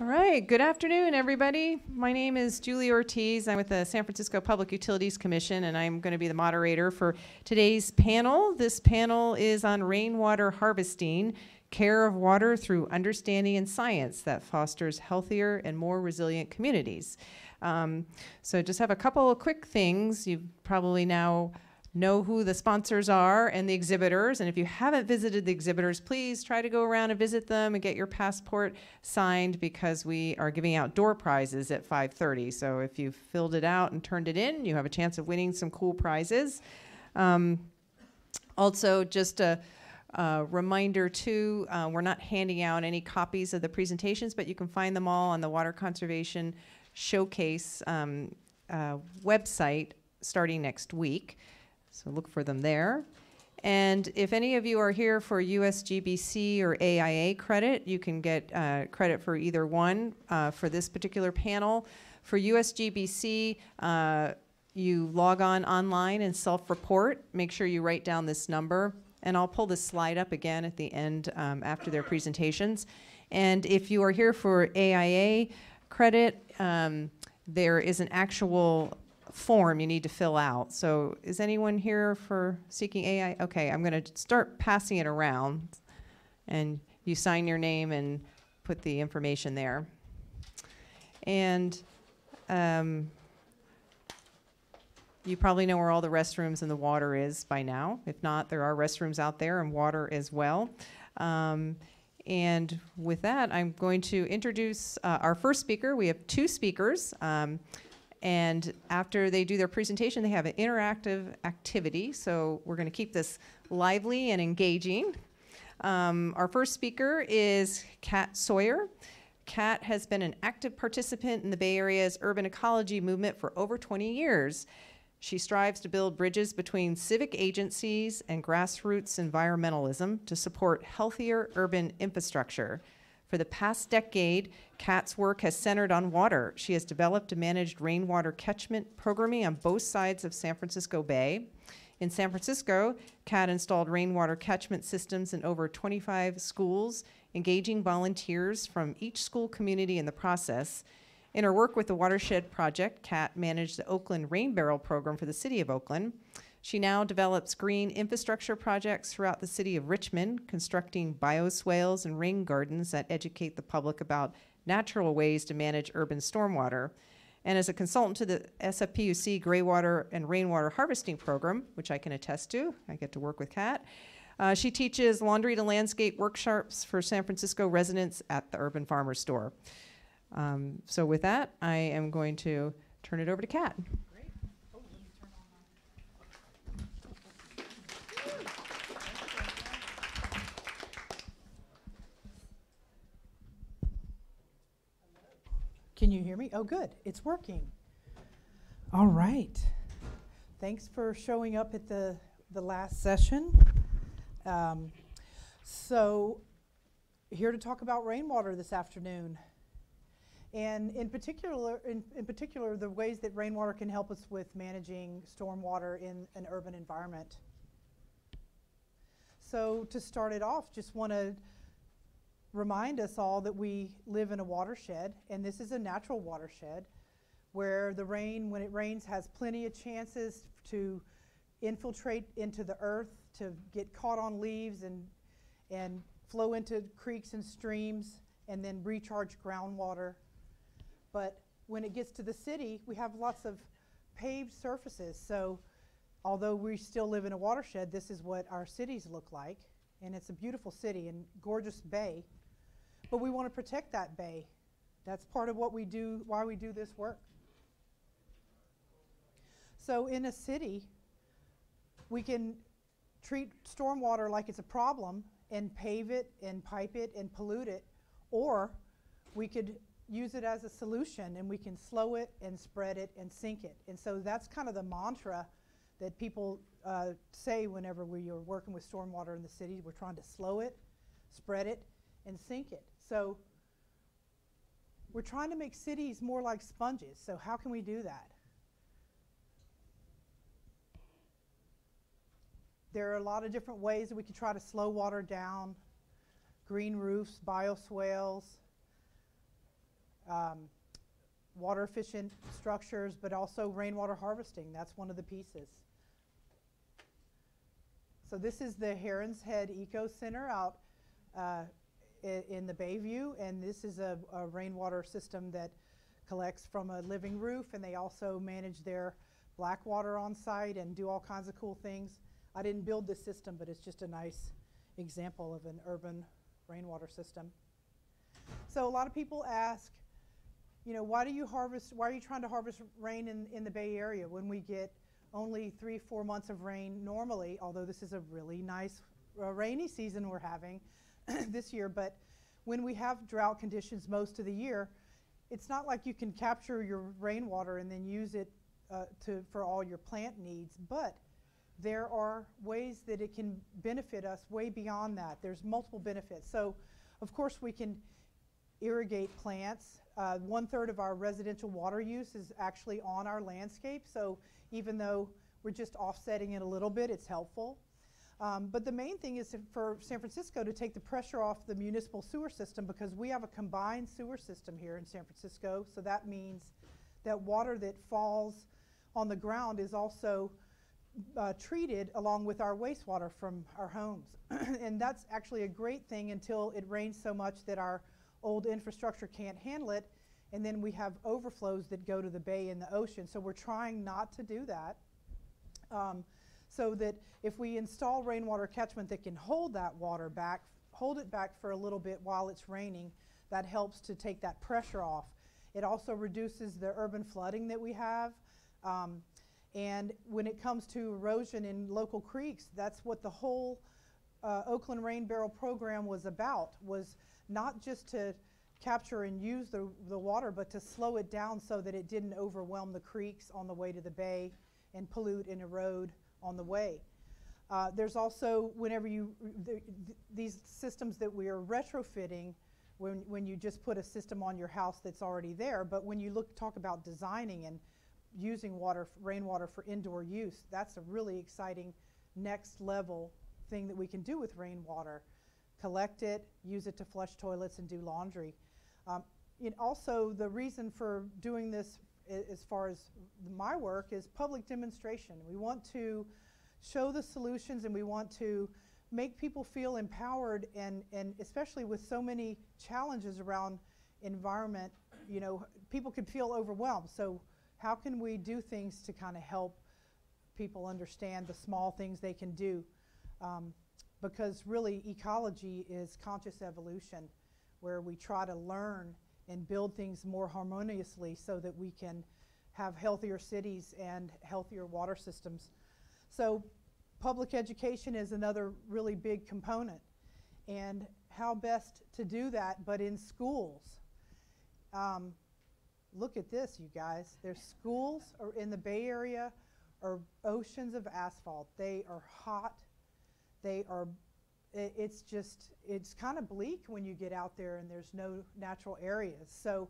All right, good afternoon, everybody. My name is Julie Ortiz. I'm with the San Francisco Public Utilities Commission, and I'm going to be the moderator for today's panel. This panel is on rainwater harvesting, care of water through understanding and science that fosters healthier and more resilient communities. So just have a couple of quick things. You probably now know who the sponsors are and the exhibitors. And if you haven't visited the exhibitors, please try to go around and visit them and get your passport signed, because we are giving out door prizes at 5:30. So if you filled it out and turned it in, you have a chance of winning some cool prizes. Also, just a reminder too, we're not handing out any copies of the presentations, but you can find them all on the Water Conservation Showcase website starting next week. So look for them there. And if any of you are here for USGBC or AIA credit, you can get credit for either one for this particular panel. For USGBC, you log on online and self-report. Make sure you write down this number. And I'll pull this slide up again at the end after their presentations. And if you are here for AIA credit, there is an actual form you need to fill out. So is anyone here for seeking AI? Okay, I'm going to start passing it around, and you sign your name and put the information there. And you probably know where all the restrooms and the water is by now. If not, there are restrooms out there and water as well. And with that, I'm going to introduce our first speaker. We have two speakers. And after they do their presentation, they have an interactive activity. So we're going to keep this lively and engaging. Our first speaker is Kat Sawyer. Kat has been an active participant in the Bay Area's urban ecology movement for over 20 years. She strives to build bridges between civic agencies and grassroots environmentalism to support healthier urban infrastructure. For the past decade, Kat's work has centered on water. She has developed and managed rainwater catchment programming on both sides of San Francisco Bay. In San Francisco, Kat installed rainwater catchment systems in over 25 schools, engaging volunteers from each school community in the process. In her work with the Watershed project, Kat managed the Oakland Rain Barrel program for the city of Oakland. She now develops green infrastructure projects throughout the city of Richmond, constructing bioswales and rain gardens that educate the public about natural ways to manage urban stormwater. And as a consultant to the SFUSD Graywater and Rainwater Harvesting program, which I can attest to, I get to work with Kat, she teaches laundry to landscape workshops for San Francisco residents at the Urban Farmers Store. So with that, I am going to turn it over to Kat. Can you hear me? Oh, good. It's working. All right. Thanks for showing up at the last session. So here to talk about rainwater this afternoon. And in particular, the ways that rainwater can help us with managing stormwater in an urban environment. So to start it off, just want to remind us all that we live in a watershed, and this is a natural watershed where the rain, when it rains, has plenty of chances to infiltrate into the earth, to get caught on leaves and flow into creeks and streams and then recharge groundwater. But when it gets to the city, we have lots of paved surfaces. So although we still live in a watershed, this is what our cities look like. And it's a beautiful city and gorgeous bay. But we want to protect that bay. That's part of what we do, why we do this work. So in a city, we can treat stormwater like it's a problem and pave it and pipe it and pollute it, or we could use it as a solution and we can slow it and spread it and sink it. And so that's kind of the mantra that people say whenever we are working with stormwater in the city. We're trying to slow it, spread it, and sink it. So we're trying to make cities more like sponges. So how can we do that? There are a lot of different ways that we can try to slow water down. Green roofs, bioswales, water efficient structures, but also rainwater harvesting. That's one of the pieces. So this is the Heron's Head Eco Center out in the Bayview, and this is a rainwater system that collects from a living roof, and they also manage their black water on site and do all kinds of cool things. I didn't build this system, but it's just a nice example of an urban rainwater system. So a lot of people ask, you know, why are you trying to harvest rain in the Bay Area when we get only 3-4 months of rain normally, although this is a really nice rainy season we're having this year. But when we have drought conditions most of the year, it's not like you can capture your rainwater and then use it for all your plant needs, but there are ways that it can benefit us way beyond that. There's multiple benefits. So, of course, we can irrigate plants. 1/3 of our residential water use is actually on our landscape, so even though we're just offsetting it a little bit, it's helpful. But the main thing is for San Francisco to take the pressure off the municipal sewer system, because we have a combined sewer system here in San Francisco, so that means that water that falls on the ground is also treated along with our wastewater from our homes. And that's actually a great thing until it rains so much that our old infrastructure can't handle it, and then we have overflows that go to the bay and the ocean. So we're trying not to do that, so that if we install rainwater catchment that can hold that water back, hold it back for a little bit while it's raining, that helps to take that pressure off. It also reduces the urban flooding that we have. And when it comes to erosion in local creeks, that's what the whole Oakland Rain Barrel program was about, was not just to capture and use the water, but to slow it down so that it didn't overwhelm the creeks on the way to the bay and pollute and erode on the way. There's also, whenever these systems that we are retrofitting, when you just put a system on your house that's already there, but when you talk about designing and using rainwater for indoor use, that's a really exciting next level thing that we can do with rainwater. Collect it, use it to flush toilets and do laundry. Also, the reason for doing this, as far as my work, is public demonstration. We want to show the solutions, and we want to make people feel empowered, and especially with so many challenges around environment, you know, people could feel overwhelmed. So how can we do things to kind of help people understand the small things they can do? Because really ecology is conscious evolution, where we try to learn and build things more harmoniously so that we can have healthier cities and healthier water systems. So public education is another really big component. And how best to do that but in schools? Look at this, you guys. There's schools in the Bay Area are oceans of asphalt. They are hot. It's kind of bleak when you get out there and there's no natural areas. So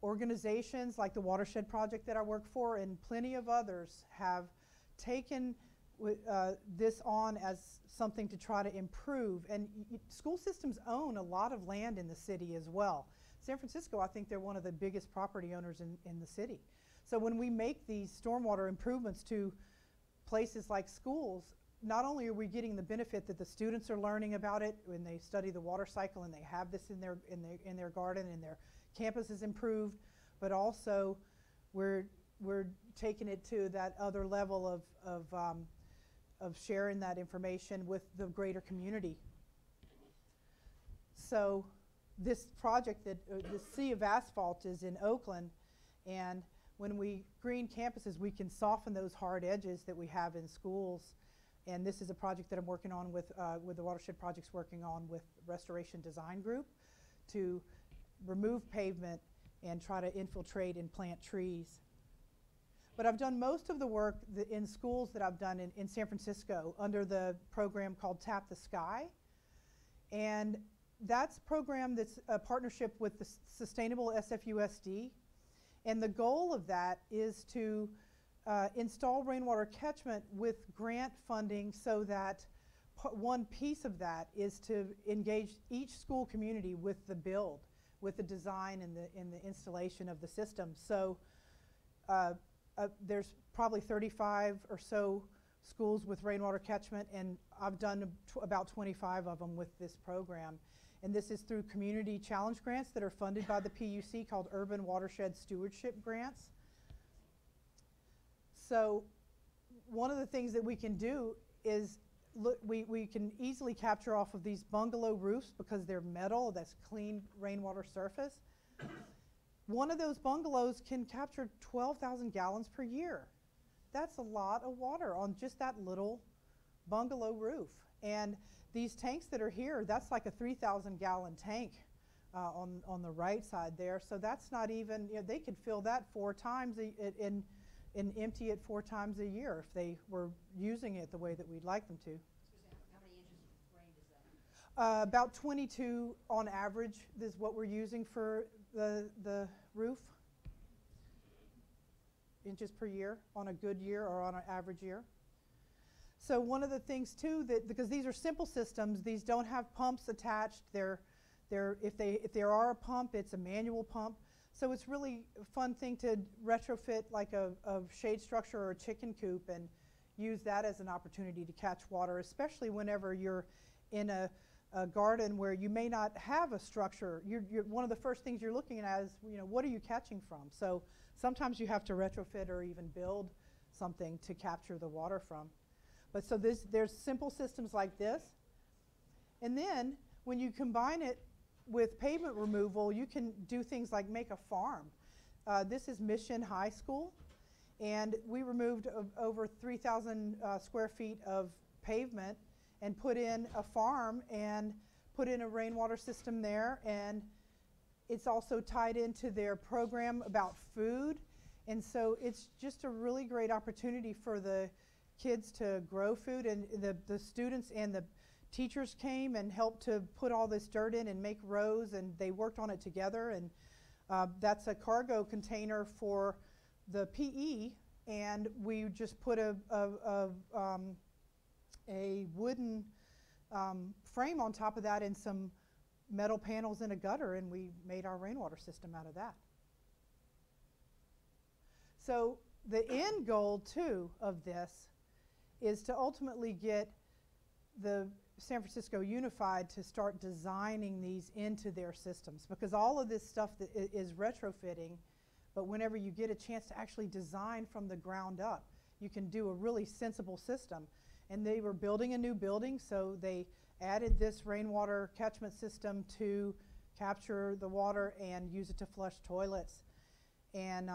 organizations like the Watershed project that I work for, and plenty of others, have taken this on as something to try to improve. And school systems own a lot of land in the city as well. San Francisco, I think they're one of the biggest property owners in the city. So when we make these stormwater improvements to places like schools, not only are we getting the benefit that the students are learning about it when they study the water cycle and they have this in their garden and their campus is improved, but also we're taking it to that other level of sharing that information with the greater community. So this project, the Sea of Asphalt, is in Oakland, and when we green campuses, we can soften those hard edges that we have in schools. And this is a project that I'm working on with the Watershed Project's working on with Restoration Design Group to remove pavement and try to infiltrate and plant trees. But I've done most of the work in schools that I've done in San Francisco under the program called Tap the Sky. And that's a program that's a partnership with the Sustainable SFUSD. And the goal of that is to install rainwater catchment with grant funding, so that one piece of that is to engage each school community with the build. with the design and the installation of the system. So there's probably 35 or so schools with rainwater catchment, and I've done about 25 of them with this program. And this is through community challenge grants that are funded by the PUC called Urban Watershed Stewardship Grants. So one of the things that we can do is we can easily capture off of these bungalow roofs because they're metal, that's clean rainwater surface. One of those bungalows can capture 12,000 gallons per year. That's a lot of water on just that little bungalow roof. And these tanks that are here, that's like a 3,000 gallon tank on the right side there. So that's not even, you know, they could fill that 4 times and empty it 4 times a year if they were using it the way that we'd like them to. How many inches of rain does that? About 22 on average is what we're using for the roof. Inches per year on a good year or on an average year. So one of the things too, that because these are simple systems, these don't have pumps attached. If there are a pump, it's a manual pump. So it's really a fun thing to retrofit like a shade structure or a chicken coop and use that as an opportunity to catch water, especially whenever you're in a garden where you may not have a structure. One of the first things you're looking at is, you know, what are you catching from? So sometimes you have to retrofit or even build something to capture the water from. But so there's simple systems like this. And then when you combine it with pavement removal, you can do things like make a farm. This is Mission High School, and we removed over 3,000 square feet of pavement and put in a farm and put in a rainwater system there. And it's also tied into their program about food. And so it's just a really great opportunity for the kids to grow food. And the students and the teachers came and helped to put all this dirt in and make rows, and they worked on it together. And that's a cargo container for the PE, and we just put a wooden frame on top of that and some metal panels in a gutter, and we made our rainwater system out of that. So the end goal too of this is to ultimately get the San Francisco Unified to start designing these into their systems, because all of this stuff that is retrofitting, but whenever you get a chance to actually design from the ground up, you can do a really sensible system. And they were building a new building, so they added this rainwater catchment system to capture the water and use it to flush toilets. And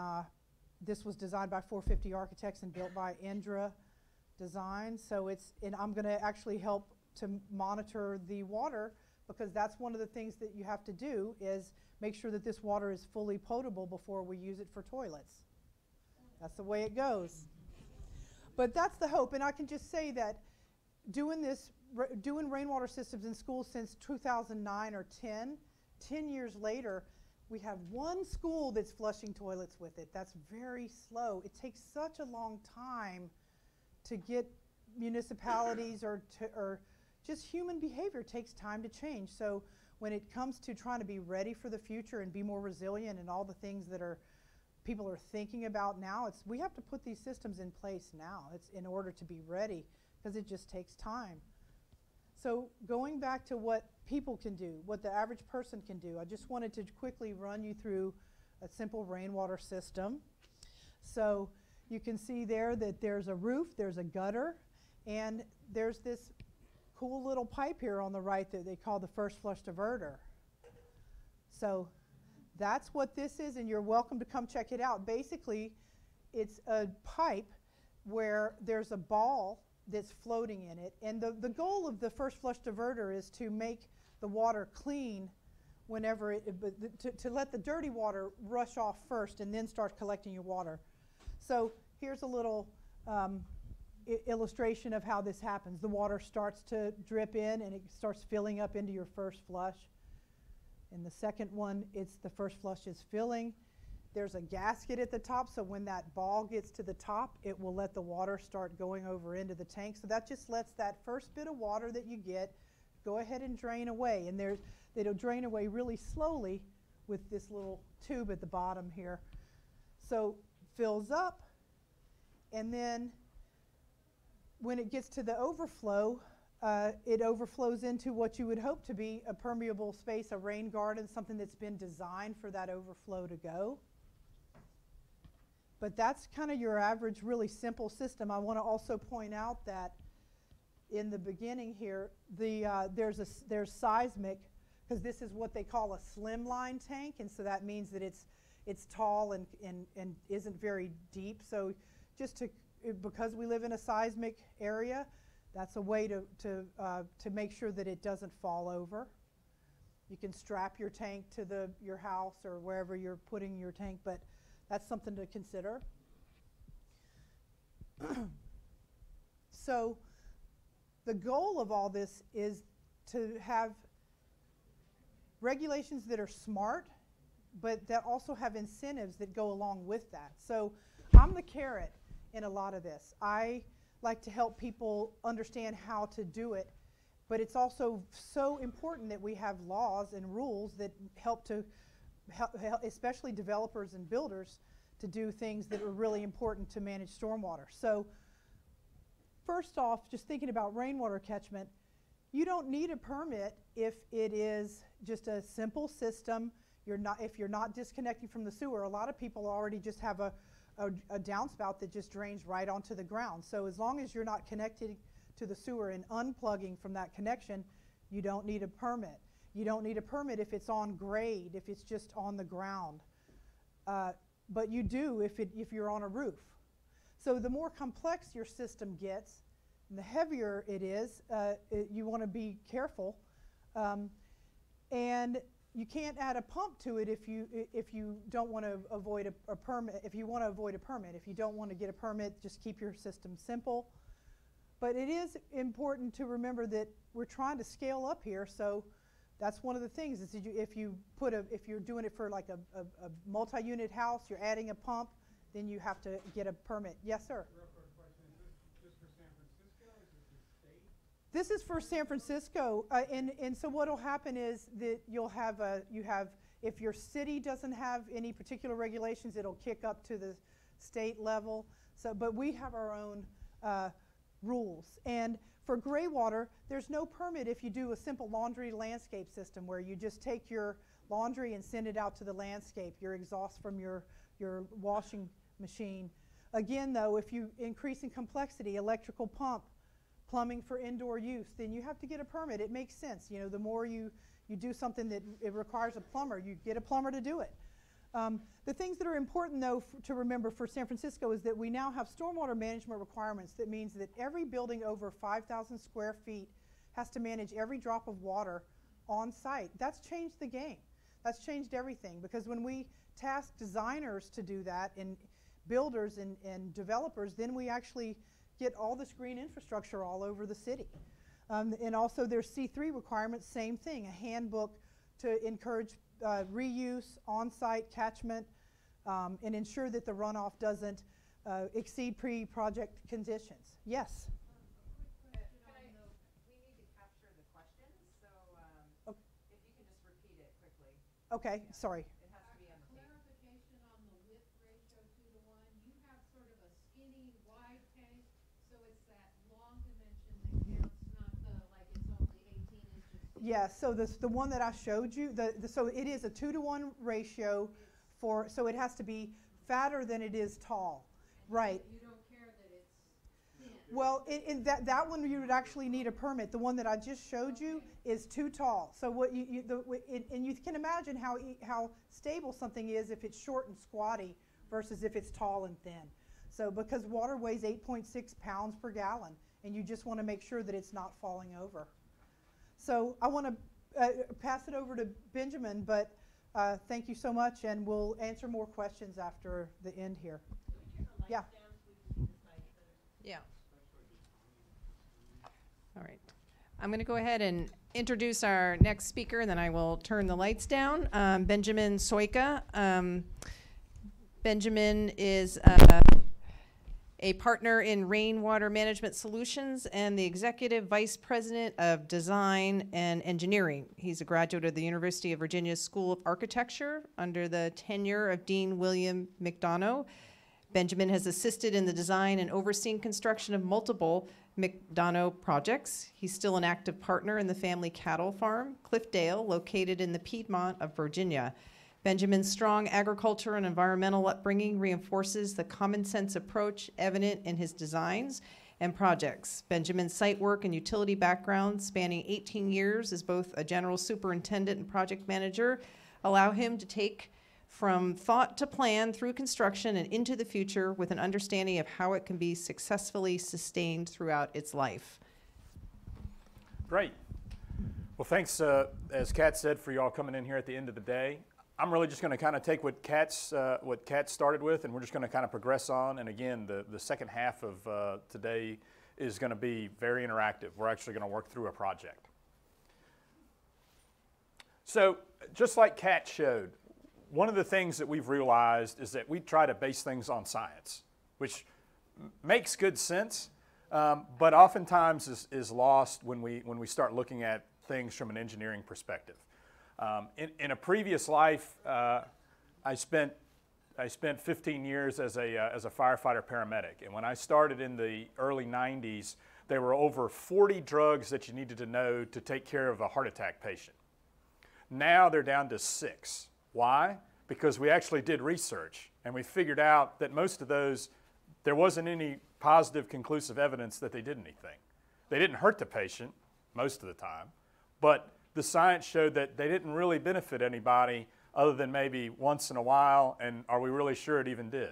this was designed by 450 Architects and built by Indra Design. So and I'm going to actually help to monitor the water, because that's one of the things that you have to do is make sure that this water is fully potable before we use it for toilets. That's the way it goes. But that's the hope. And I can just say that doing rainwater systems in schools since 2009 or 10 years later, we have one school that's flushing toilets with it. That's very slow. It takes such a long time to get municipalities or just human behavior takes time to change. So when it comes to trying to be ready for the future and be more resilient and all the things that people are thinking about now, we have to put these systems in place now. It's in order to be ready, because it just takes time. So going back to what people can do, what the average person can do, I just wanted to quickly run you through a simple rainwater system. So you can see there that there's a roof, there's a gutter, and there's this cool little pipe here on the right that they call the first flush diverter. So that's what this is, and you're welcome to come check it out. Basically, it's a pipe where there's a ball that's floating in it, and the goal of the first flush diverter is to make the water clean whenever to let the dirty water rush off first and then start collecting your water. So here's a little illustration of how this happens. The water starts to drip in and it starts filling up into your first flush. In the second one, the first flush is filling. There's a gasket at the top, so when that ball gets to the top, it will let the water start going over into the tank. So that just lets that first bit of water that you get go ahead and drain away. And it'll drain away really slowly with this little tube at the bottom here. So fills up, and then when it gets to the overflow, it overflows into what you would hope to be a permeable space, a rain garden, something that's been designed for that overflow to go. But that's kind of your average, really simple system. I want to also point out that in the beginning here, there's seismic, because this is what they call a slimline tank, and so that means that it's tall and isn't very deep. So because we live in a seismic area, that's a way to make sure that it doesn't fall over. You can strap your tank to your house or wherever you're putting your tank, but that's something to consider. So the goal of all this is to have regulations that are smart, but that also have incentives that go along with that. So I'm the carrot in a lot of this. I like to help people understand how to do it, but it's also so important that we have laws and rules that help especially developers and builders, to do things that are really important to manage stormwater. So first off, just thinking about rainwater catchment, you don't need a permit if it is just a simple system. If you're not disconnecting from the sewer. A lot of people already just have a downspout that just drains right onto the ground. So as long as you're not connected to the sewer and unplugging from that connection, you don't need a permit. You don't need a permit if it's on grade, if it's just on the ground. But you do if you're on a roof. So the more complex your system gets, and the heavier it is, you want to be careful. And you can't add a pump to it if you don't want to avoid a permit. If you want to avoid a permit, if you don't want to get a permit, just keep your system simple. But it is important to remember that we're trying to scale up here. So that's one of the things is if you're doing it for like a multi-unit house, you're adding a pump, then you have to get a permit. Yes, sir. Real quick question: is this just for San Francisco? Is this the state? This is for San Francisco, and so what will happen is that if your city doesn't have any particular regulations, it'll kick up to the state level. So, but we have our own rules. And for gray water, there's no permit if you do a simple laundry landscape system where you just take your laundry and send it out to the landscape, your exhaust from your washing machine. Again, though, if you increase in complexity, electrical pump, plumbing for indoor use, then you have to get a permit. It makes sense. You know, the more you do something that it requires a plumber, you get a plumber to do it. The things that are important, though, to remember for San Francisco is that we now have stormwater management requirements. That means that every building over 5,000 square feet has to manage every drop of water on site. That's changed the game. That's changed everything, because when we task designers to do that, and builders and developers, then we actually get all this green infrastructure all over the city. And also there's C3 requirements, same thing, a handbook to encourage reuse, on-site catchment, and ensure that the runoff doesn't exceed pre-project conditions. Yes? We need to capture the questions, so if you can just repeat it quickly. Okay, sorry. It has to be on the tape. Clarification on the width ratio 2:1. You have sort of a skinny wide tank, so it's that long dimension that counts, not the like it's only 18 inches. Yes, so the one that I showed you, so it is a 2-to-1 ratio so it has to be fatter than it is tall. And Right. You don't care that it's thin. Well, in that one you would actually need a permit. The one that I just showed you is too tall. So what and you can imagine how stable something is if it's short and squatty versus if it's tall and thin. So because water weighs 8.6 pounds per gallon, and you just want to make sure that it's not falling over. So I want to pass it over to Benjamin, but thank you so much, and we'll answer more questions after the end here. Yeah. Yeah. All right. I'm going to go ahead and introduce our next speaker, and then I will turn the lights down. Benjamin Soika. Benjamin is a partner in Rainwater Management Solutions, and the Executive Vice President of Design and Engineering. He's a graduate of the University of Virginia School of Architecture under the tenure of Dean William McDonough. Benjamin has assisted in the design and overseeing construction of multiple McDonough projects. He's still an active partner in the family cattle farm, Cliffdale, located in the Piedmont of Virginia. Benjamin's strong agriculture and environmental upbringing reinforces the common sense approach evident in his designs and projects. Benjamin's site work and utility background, spanning 18 years as both a general superintendent and project manager, allow him to take from thought to plan through construction and into the future with an understanding of how it can be successfully sustained throughout its life. Great. Well, thanks, as Kat said, for you all coming in here at the end of the day. I'm really just going to kind of take what Kat started with, and we're just going to kind of progress on. And again, the second half of today is going to be very interactive. We're actually going to work through a project. So just like Kat showed, one of the things that we've realized is that we try to base things on science, which makes good sense, but oftentimes is lost when we start looking at things from an engineering perspective. In a previous life, I spent 15 years as a firefighter paramedic, and when I started in the early 90s, there were over 40 drugs that you needed to know to take care of a heart attack patient. Now they're down to 6. Why? Because we actually did research, and we figured out that most of those, there wasn't any positive conclusive evidence that they did anything. They didn't hurt the patient most of the time, but the science showed that they didn't really benefit anybody other than maybe once in a while, and are we really sure it even did?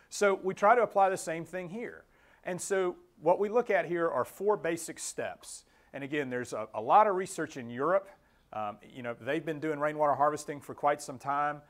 So we try to apply the same thing here. And so what we look at here are 4 basic steps. And again, there's a lot of research in Europe. They've been doing rainwater harvesting for quite some time.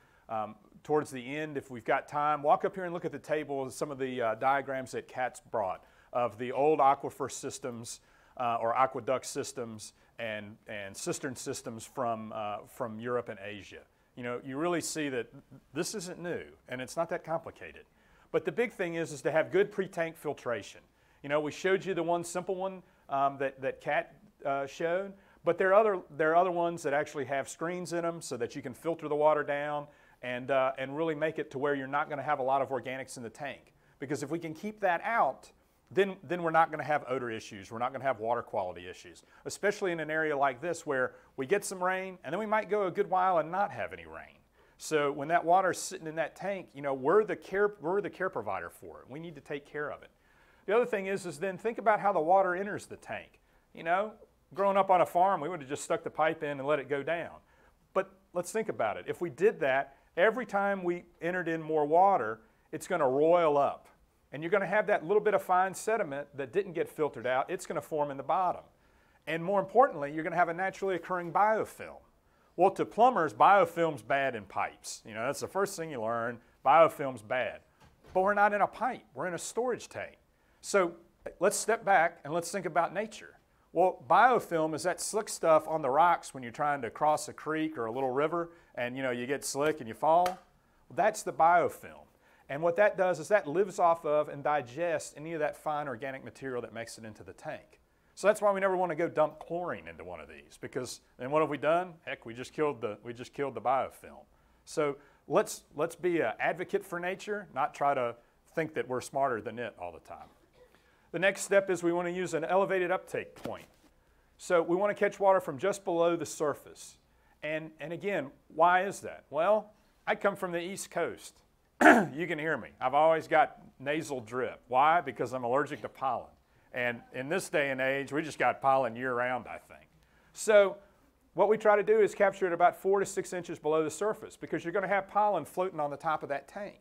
Towards the end, if we've got time, walk up here and look at the table, some of the diagrams that Kat's brought of the old aquifer systems or aqueduct systems and cistern systems from Europe and Asia. You really see that this isn't new, and it's not that complicated. But the big thing is to have good pre-tank filtration. We showed you the one simple one that Kat showed, but there are other ones that actually have screens in them so that you can filter the water down and really make it to where you're not going to have a lot of organics in the tank. Because if we can keep that out, then we're not going to have odor issues. We're not going to have water quality issues, especially in an area like this where we get some rain and then we might go a good while and not have any rain. So when that water's sitting in that tank, we're the care provider for it. We need to take care of it. The other thing is then think about how the water enters the tank. Growing up on a farm, we would have just stuck the pipe in and let it go down. But let's think about it. If we did that, every time we entered in more water, it's going to roil up. And you're going to have that little bit of fine sediment that didn't get filtered out. It's going to form in the bottom. And more importantly, you're going to have a naturally occurring biofilm. Well, to plumbers, biofilm's bad in pipes. That's the first thing you learn. Biofilm's bad. But we're not in a pipe. We're in a storage tank. So let's step back and let's think about nature. Well, biofilm is that slick stuff on the rocks when you're trying to cross a creek or a little river and you get slick and you fall. Well, that's the biofilm. And what that does is that lives off of and digests any of that fine organic material that makes it into the tank. So that's why we never want to go dump chlorine into one of these, because then what have we done? Heck, we just killed the biofilm. So let's be an advocate for nature, not try to think that we're smarter than it all the time. The next step is we want to use an elevated uptake point. So we want to catch water from just below the surface. And again, why is that? Well, I come from the East Coast. You can hear me. I've always got nasal drip. Why? Because I'm allergic to pollen. And in this day and age, we just got pollen year-round, I think. So what we try to do is capture it about 4 to 6 inches below the surface, because you're going to have pollen floating on the top of that tank.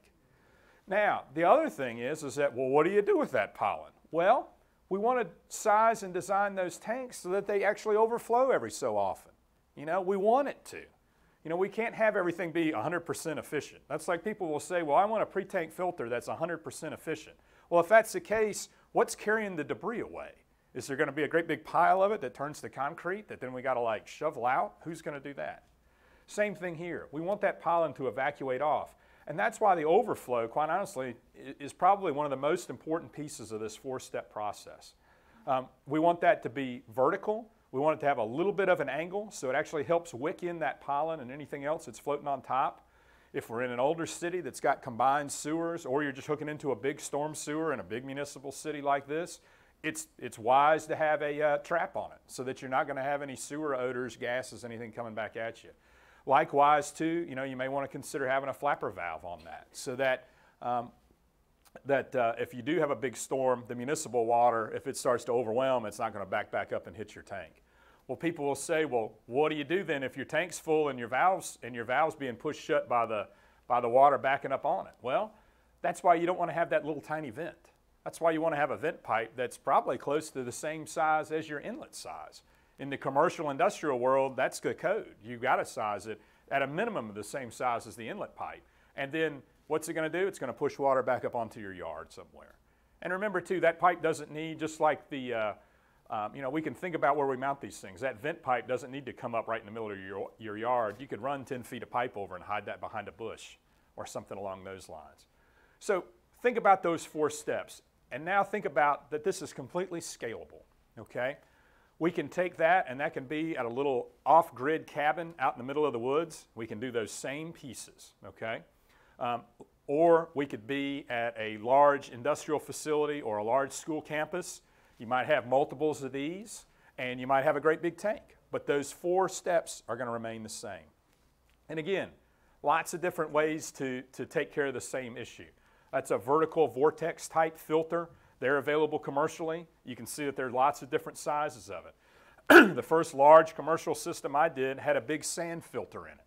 Now, the other thing is that, well, what do you do with that pollen? Well, we want to size and design those tanks so that they actually overflow every so often. We want it to. We can't have everything be 100% efficient. That's like people will say, well, I want a pre-tank filter that's 100% efficient. Well, if that's the case, what's carrying the debris away? Is there going to be a great big pile of it that turns to concrete that then we got to shovel out? Who's going to do that? Same thing here. We want that pollen to evacuate off. And that's why the overflow, quite honestly, is probably one of the most important pieces of this 4-step process. We want that to be vertical. We want it to have a little bit of an angle so it actually helps wick in that pollen and anything else that's floating on top. If we're in an older city that's got combined sewers, or you're just hooking into a big storm sewer in a big municipal city like this, it's wise to have a trap on it so that you're not going to have any sewer odors, gases, anything coming back at you. Likewise, too, you may want to consider having a flapper valve on that so that if you do have a big storm, the municipal water, if it starts to overwhelm, it's not going to back up and hit your tank. Well, people will say, well, what do you do then if your tank's full and your valve's being pushed shut by the water backing up on it? Well, that's why you don't want to have that little tiny vent. That's why you want to have a vent pipe that's probably close to the same size as your inlet size. In the commercial industrial world, that's the code. You've got to size it at a minimum of the same size as the inlet pipe. And then what's it going to do? It's going to push water back up onto your yard somewhere. And remember, too, that pipe doesn't need, just like the we can think about where we mount these things. That vent pipe doesn't need to come up right in the middle of your yard. You could run 10 feet of pipe over and hide that behind a bush or something along those lines. So think about those 4 steps. And now think about that this is completely scalable, okay? We can take that, and that can be at a little off-grid cabin out in the middle of the woods. We can do those same pieces, okay? Or we could be at a large industrial facility or a large school campus. You might have multiples of these, and you might have a great big tank. But those 4 steps are going to remain the same. And again, lots of different ways to take care of the same issue. That's a vertical vortex type filter. They're available commercially. You can see that there are lots of different sizes of it. The first large commercial system I did had a big sand filter in it.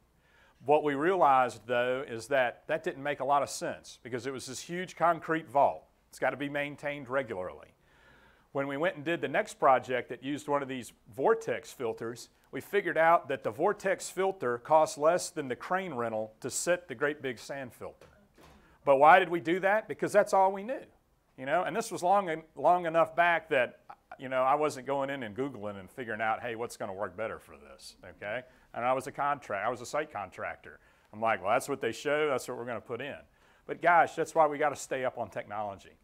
What we realized, though, is that didn't make a lot of sense because it was this huge concrete vault. It's got to be maintained regularly. When we went and did the next project that used one of these vortex filters, we figured out that the vortex filter costs less than the crane rental to set the great big sand filter. But why did we do that? Because that's all we knew, and this was long enough back that, I wasn't going in and Googling and figuring out, hey, what's going to work better for this, okay? And I was a site contractor. I'm like, well, that's what they show, that's what we're going to put in. But gosh, that's why we got to stay up on technology.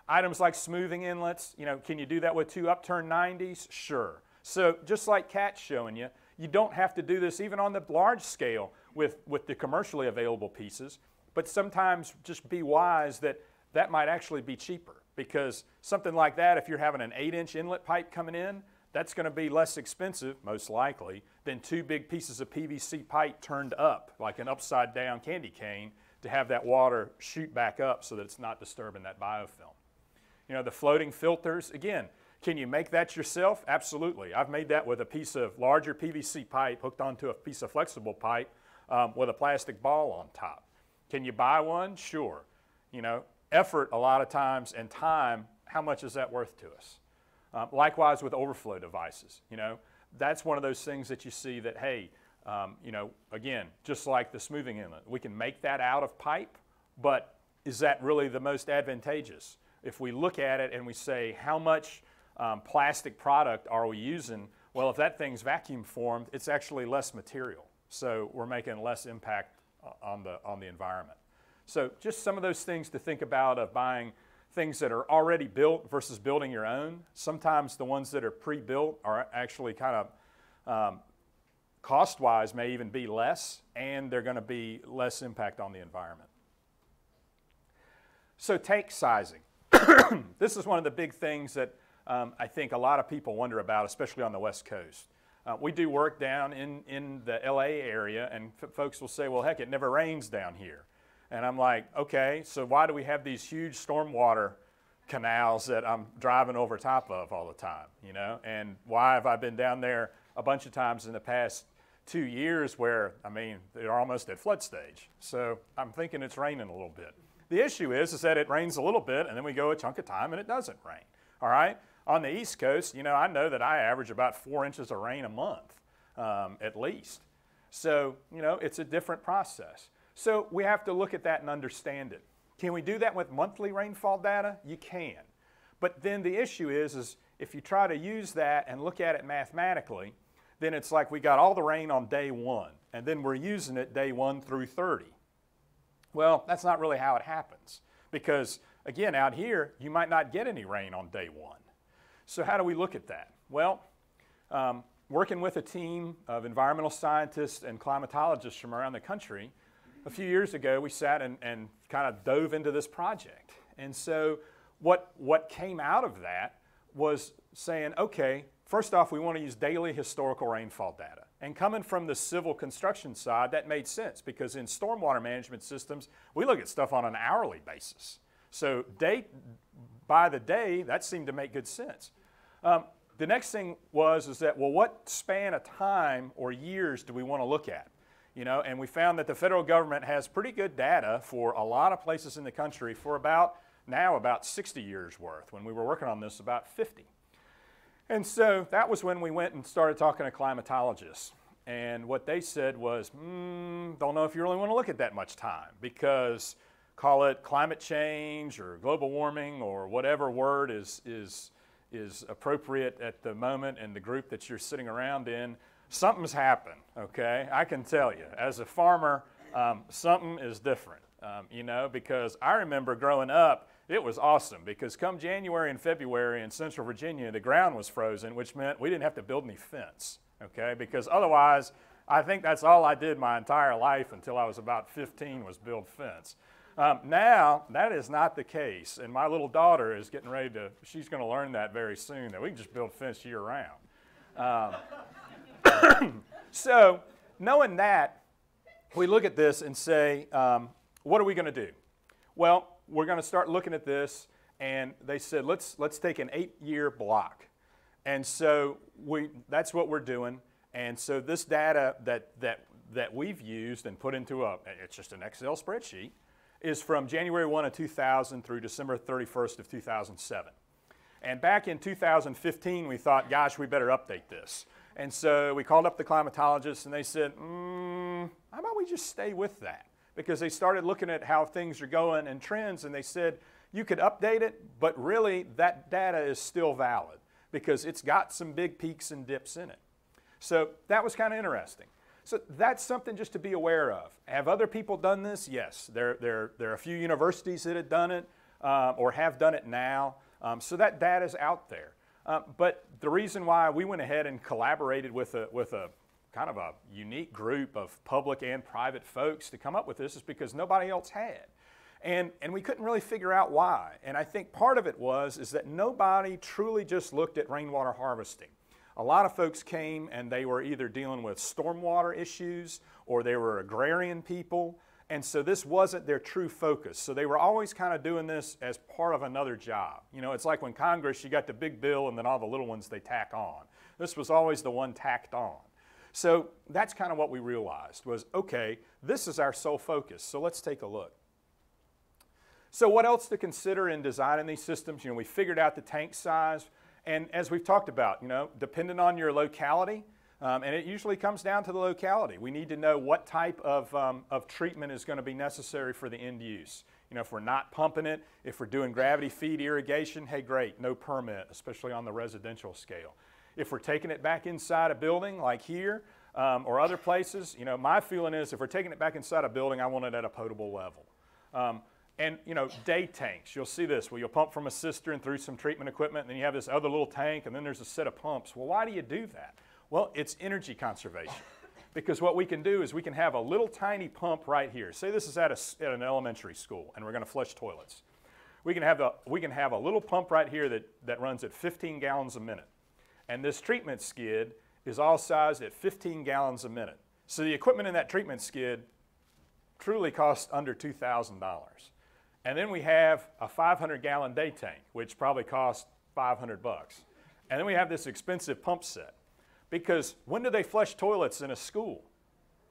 Items like smoothing inlets, can you do that with 2 upturned 90s? Sure. So just like Kat's showing you, you don't have to do this even on the large scale with the commercially available pieces. But sometimes just be wise that might actually be cheaper because something like that, if you're having an 8-inch inlet pipe coming in, that's going to be less expensive, most likely, than 2 big pieces of PVC pipe turned up, like an upside down candy cane, to have that water shoot back up so that it's not disturbing that biofilm. The floating filters, again, can you make that yourself? Absolutely. I've made that with a piece of larger PVC pipe hooked onto a piece of flexible pipe with a plastic ball on top. Can you buy one? Sure. Effort a lot of times and time, how much is that worth to us? Likewise with overflow devices. That's one of those things that you see that, hey, again, just like the smoothing inlet, we can make that out of pipe, but is that really the most advantageous? If we look at it and we say, how much plastic product are we using? Well, if that thing's vacuum formed, it's actually less material. So we're making less impact on the environment. So just some of those things to think about of buying things that are already built versus building your own. Sometimes the ones that are pre-built are actually kind of cost-wise may even be less, and they're going to be less impact on the environment. So tank sizing. This is one of the big things that I think a lot of people wonder about, especially on the West Coast. We do work down in the LA area, and folks will say, well, heck, it never rains down here. And I'm like, okay, so why do we have these huge stormwater canals that I'm driving over top of all the time, And why have I been down there a bunch of times in the past 2 years where, they're almost at flood stage. So I'm thinking it's raining a little bit. The issue is that it rains a little bit, and then we go a chunk of time and it doesn't rain, all right? On the East Coast, I know that I average about 4 inches of rain a month, at least. So, it's a different process. So we have to look at that and understand it. Can we do that with monthly rainfall data? You can. But then the issue is if you try to use that and look at it mathematically, then it's like we got all the rain on day 1, and then we're using it day 1 through 30. Well, that's not really how it happens because, again, out here, you might not get any rain on day one. So how do we look at that? Well, working with a team of environmental scientists and climatologists from around the country, a few years ago, we sat and kind of dove into this project. And so what came out of that was saying, okay, first off, we want to use daily historical rainfall data. And coming from the civil construction side, that made sense because in stormwater management systems, we look at stuff on an hourly basis. So by the day, that seemed to make good sense. The next thing is that, well, what span of time or years do we want to look at? You know, and we found that the federal government has pretty good data for a lot of places in the country for about 60 years worth. When we were working on this, about 50. And so that was when we went and started talking to climatologists. And what they said was, don't know if you really want to look at that much time because call it climate change or global warming or whatever word is appropriate at the moment in the group that you're sitting around in, something's happened, okay? I can tell you, as a farmer, something is different, you know, because I remember growing up, it was awesome because come January and February in Central Virginia, the ground was frozen, which meant we didn't have to build any fence, okay? Because otherwise, I think that's all I did my entire life until I was about 15 was build fence. Now, that is not the case, and my little daughter is getting ready to, she's going to learn that very soon, that we can just build fence year-round. So, knowing that, we look at this and say, what are we going to do? Well, we're going to start looking at this, and they said, let's take an 8-year block. And so that's what we're doing. And so this data that we've used and put into it's just an Excel spreadsheet, is from January 1 of 2000 through December 31st of 2007. And back in 2015, we thought, gosh, we better update this. And so we called up the climatologists, and they said, how about we just stay with that? Because they started looking at how things are going and trends, and they said, you could update it, but really that data is still valid because it's got some big peaks and dips in it. So that was kind of interesting. So that's something just to be aware of. Have other people done this? Yes. There are a few universities that have done it or have done it now. So that data is out there. But the reason why we went ahead and collaborated with a kind of a unique group of public and private folks to come up with this is because nobody else had. And we couldn't really figure out why. And I think part of it is that nobody truly just looked at rainwater harvesting. A lot of folks came and they were either dealing with stormwater issues or they were agrarian people. And so this wasn't their true focus. So they were always kind of doing this as part of another job. You know, it's like when Congress, you got the big bill and then all the little ones they tack on. This was always the one tacked on. So that's kind of what we realized was, okay, this is our sole focus. So let's take a look. So what else to consider in designing these systems? You know, we figured out the tank size. And as we've talked about, you know, depending on your locality, and it usually comes down to the locality. We need to know what type of treatment is going to be necessary for the end use. You know, if we're not pumping it, if we're doing gravity feed irrigation, hey, great, no permit, especially on the residential scale. If we're taking it back inside a building like here or other places, you know, my feeling is if we're taking it back inside a building, I want it at a potable level. And, you know, day tanks, you'll see this, where you'll pump from a cistern through some treatment equipment, and then you have this other little tank, and then there's a set of pumps. Well, why do you do that? Well, it's energy conservation. Because what we can do is we can have a little tiny pump right here. Say this is at an elementary school, and we're going to flush toilets. We can have a little pump right here that runs at 15 gallons a minute. And this treatment skid is all sized at 15 gallons a minute. So the equipment in that treatment skid truly costs under $2,000. And then we have a 500-gallon day tank, which probably costs $500. And then we have this expensive pump set. Because when do they flush toilets in a school?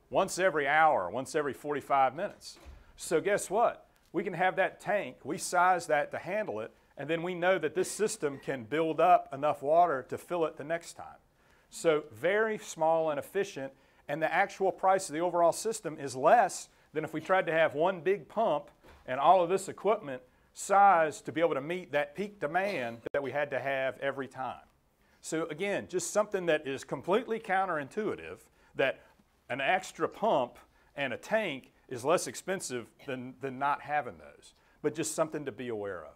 Once every hour, once every 45 minutes. So guess what? We can have that tank, we size that to handle it, and then we know that this system can build up enough water to fill it the next time. So very small and efficient, and the actual price of the overall system is less than if we tried to have one big pump and all of this equipment sized to be able to meet that peak demand that we had to have every time. So again, just something that is completely counterintuitive, that an extra pump and a tank is less expensive than not having those, but just something to be aware of.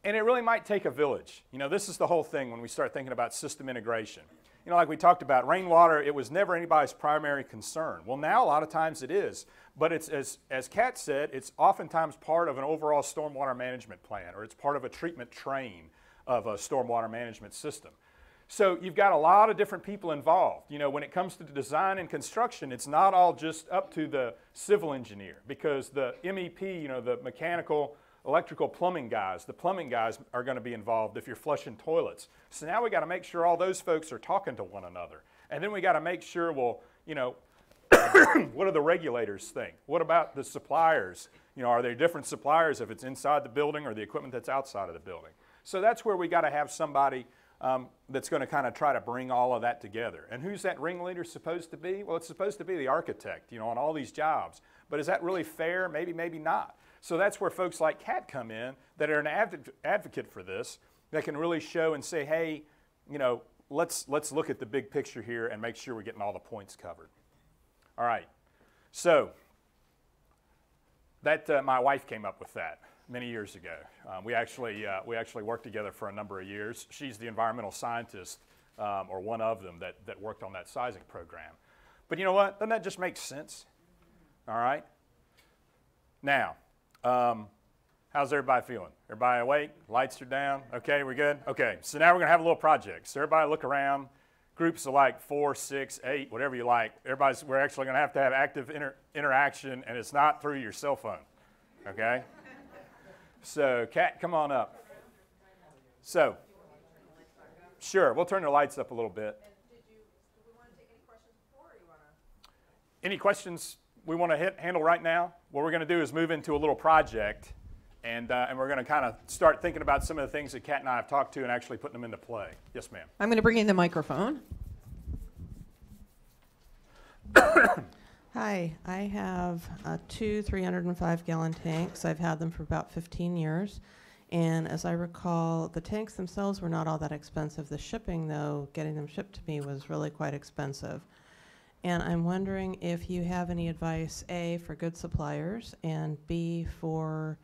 And it really might take a village. You know, this is the whole thing when we start thinking about system integration. You know, like we talked about, rainwater, it was never anybody's primary concern. Well, now a lot of times it is, but it's, as Kat said, it's oftentimes part of an overall stormwater management plan, or it's part of a treatment train of a stormwater management system. So you've got a lot of different people involved. You know, when it comes to the design and construction, it's not all just up to the civil engineer, because the MEP, you know, the mechanical, electrical, plumbing guys, the plumbing guys are going to be involved if you're flushing toilets. So now we got to make sure all those folks are talking to one another. And then we got to make sure, well, you know, what do the regulators think? What about the suppliers? You know, are there different suppliers if it's inside the building or the equipment that's outside of the building? So that's where we got to have somebody that's going to kind of try to bring all of that together. And who's that ringleader supposed to be? Well, it's supposed to be the architect, you know, on all these jobs. But is that really fair? Maybe, maybe not. So that's where folks like Kat come in that are an advocate for this, that can really show and say, hey, you know, let's look at the big picture here and make sure we're getting all the points covered. All right. So that my wife came up with that many years ago. We actually worked together for a number of years. She's the environmental scientist, or one of them, that worked on that sizing program. But you know what? Doesn't that just make sense? All right. Now, how's everybody feeling? Everybody awake? Lights are down? Okay, we're good? Okay, so now we're going to have a little project. So everybody look around. Groups of like 4, 6, 8, whatever you like. We're actually going to have active interaction, and it's not through your cell phone. Okay? So, Kat, come on up. So, sure, we'll turn the lights up a little bit. Do we want to take any questions before, or you want to? Any questions we want to handle right now? What we're going to do is move into a little project, and we're going to kind of start thinking about some of the things that Kat and I have talked to and actually putting them into play. Yes, ma'am. I'm going to bring in the microphone. Hi, I have two 305-gallon tanks. I've had them for about 15 years. And as I recall, the tanks themselves were not all that expensive. The shipping, though, getting them shipped to me was really quite expensive. And I'm wondering if you have any advice, A, for good suppliers, and B, for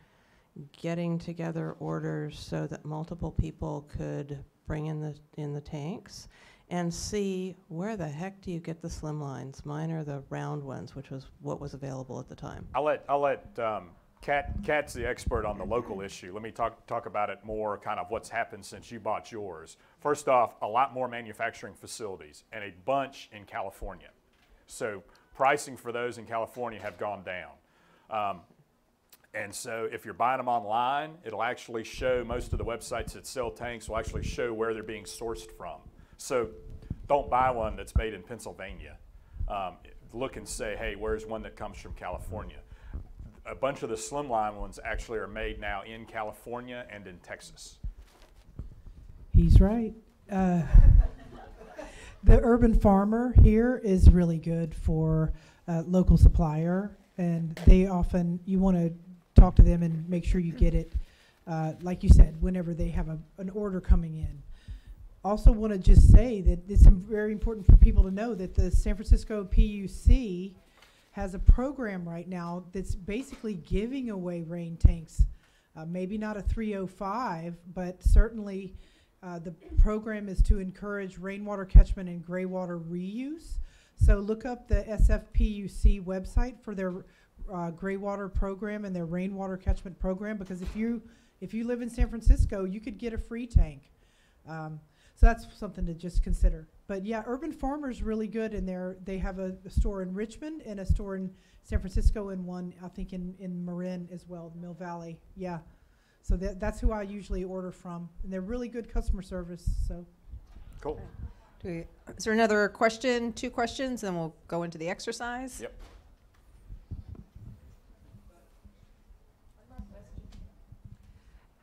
getting together orders so that multiple people could bring in the tanks, and C, where the heck do you get the slim lines? Mine are the round ones, which was what was available at the time. I'll let Kat's the expert on the local issue. Let me talk about it more, kind of what's happened since you bought yours. First off, a lot more manufacturing facilities, and a bunch in California. So pricing for those in California have gone down. And so if you're buying them online, it'll actually show, most of the websites that sell tanks will actually show where they're being sourced from. So don't buy one that's made in Pennsylvania. Look and say, hey, where's one that comes from California? A bunch of the slimline ones actually are made now in California and in Texas. He's right. The urban farmer here is really good for a local supplier, and they often, you want to talk to them and make sure you get it, like you said, whenever they have an order coming in. Also want to just say that it's very important for people to know that the San Francisco PUC has a program right now that's basically giving away rain tanks. Maybe not a 305, but certainly the program is to encourage rainwater catchment and gray water reuse. So look up the SFPUC website for their gray water program and their rainwater catchment program, because if you live in San Francisco, you could get a free tank. So that's something to just consider. But yeah, Urban Farmer's really good, and they have a store in Richmond and a store in San Francisco, and one I think in Marin as well, Mill Valley. Yeah, so that's who I usually order from, and they're really good customer service. So cool. Is there another question? 2 questions, and then we'll go into the exercise. Yep.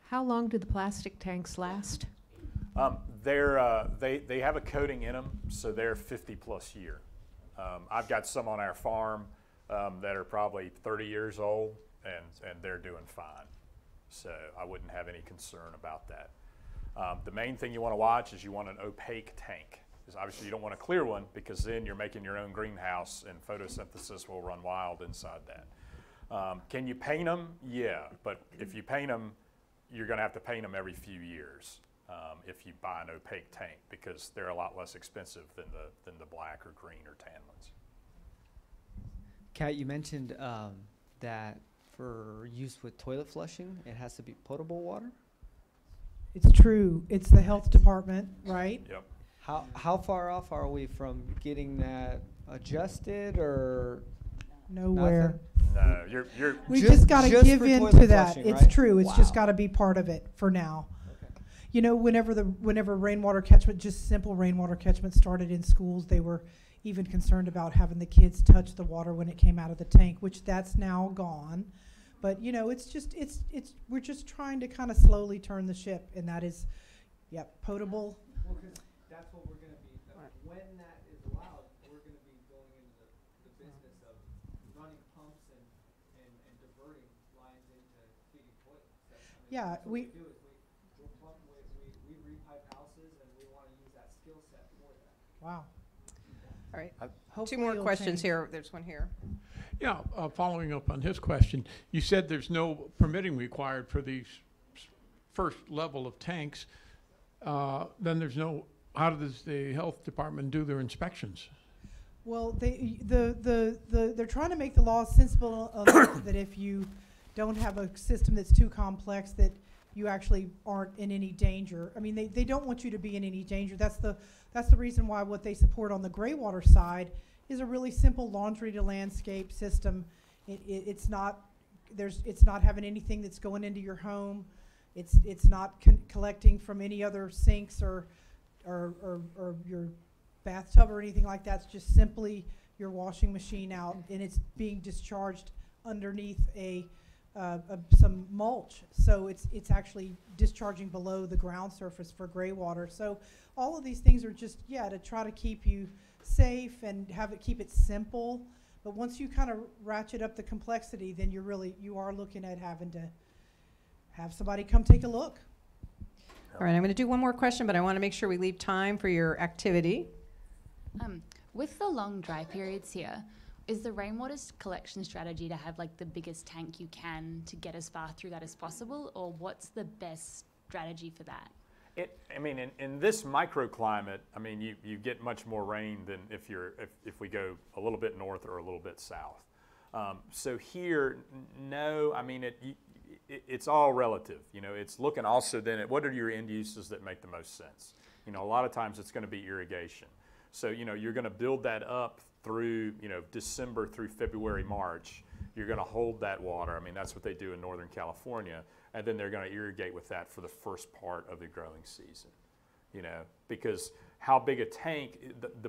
How long do the plastic tanks last? They have a coating in them, so they're 50+ year. I've got some on our farm that are probably 30 years old, and they're doing fine. So I wouldn't have any concern about that. The main thing you want to watch is you want an opaque tank. is obviously you don't want a clear one because then you're making your own greenhouse and photosynthesis will run wild inside that. Can you paint them? Yeah, but if you paint them, you're going to have to paint them every few years if you buy an opaque tank because they're a lot less expensive than the black or green or tan ones. Kat, you mentioned that for use with toilet flushing, it has to be potable water. It's true. It's the health department, right? Yep. How far off are we from getting that adjusted or Nowhere. No, you're We just got to give for in toilet to that. flushing, It's right? true. It's just Wow. got to be part of it for now. Okay. You know, whenever rainwater catchment, just simple rainwater catchment started in schools, they were even concerned about having the kids touch the water when it came out of the tank, which that's now gone. But you know, it's we're just trying to kind of slowly turn the ship, and that is, yep, potable. Well, because that's what we're going to be, when that is allowed, we're going to be going into the business of running pumps and diverting lines into feeding toilets. Yeah, that's what we- do is we repipe houses and we want to use that skill set for that. Wow. All right, Hopefully two more it'll questions change. here. There's one here. Yeah, following up on his question, you said there's no permitting required for these first level of tanks. Then there's no, how does the health department do their inspections? Well, they're trying to make the law sensible enough that if you don't have a system that's too complex, that you actually aren't in any danger. I mean, they don't want you to be in any danger. That's the reason why what they support on the gray water side is a really simple laundry to landscape system. It's not having anything that's going into your home. It's not collecting from any other sinks or your bathtub or anything like that. It's just simply your washing machine out, and it's being discharged underneath some mulch. So it's actually discharging below the ground surface for gray water. So all of these things are just, to try to keep you safe and keep it simple. But once you kind of ratchet up the complexity, then you are looking at having to have somebody come take a look. All right, I'm going to do one more question, but I want to make sure we leave time for your activity. With the long dry periods here, is the rainwater collection strategy to have like the biggest tank you can to get as far through that as possible, or what's the best strategy for that? In this microclimate, you get much more rain than if we go a little bit north or a little bit south. So here, no, it's all relative. You know, it's looking also then at what are your end uses that make the most sense. You know, a lot of times it's going to be irrigation. So, you know, you're going to build that up through, December through February, March. You're going to hold that water. That's what they do in Northern California. And then they're going to irrigate with that for the first part of the growing season. You know, because how big a tank,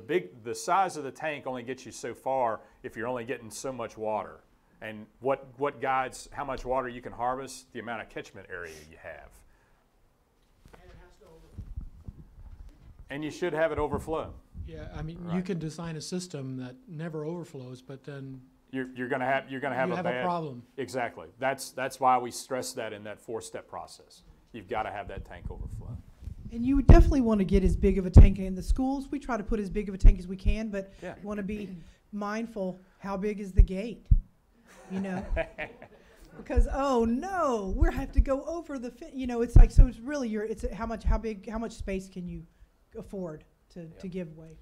the size of the tank only gets you so far if you're only getting so much water. And what guides how much water you can harvest? The amount of catchment area you have. And it has to overflow. And you should have it overflow. Yeah, you Right. can design a system that never overflows, but then You're going to have you a have bad a problem. Exactly. That's why we stress that in that 4-step process. You've got to have that tank overflow. And you would definitely want to get as big of a tank in the schools. We try to put as big of a tank as we can, but Yeah. want to be mindful, how big is the gate? You know? Because, oh no, we have to go over the, it's like, so it's really how much space can you afford to give away?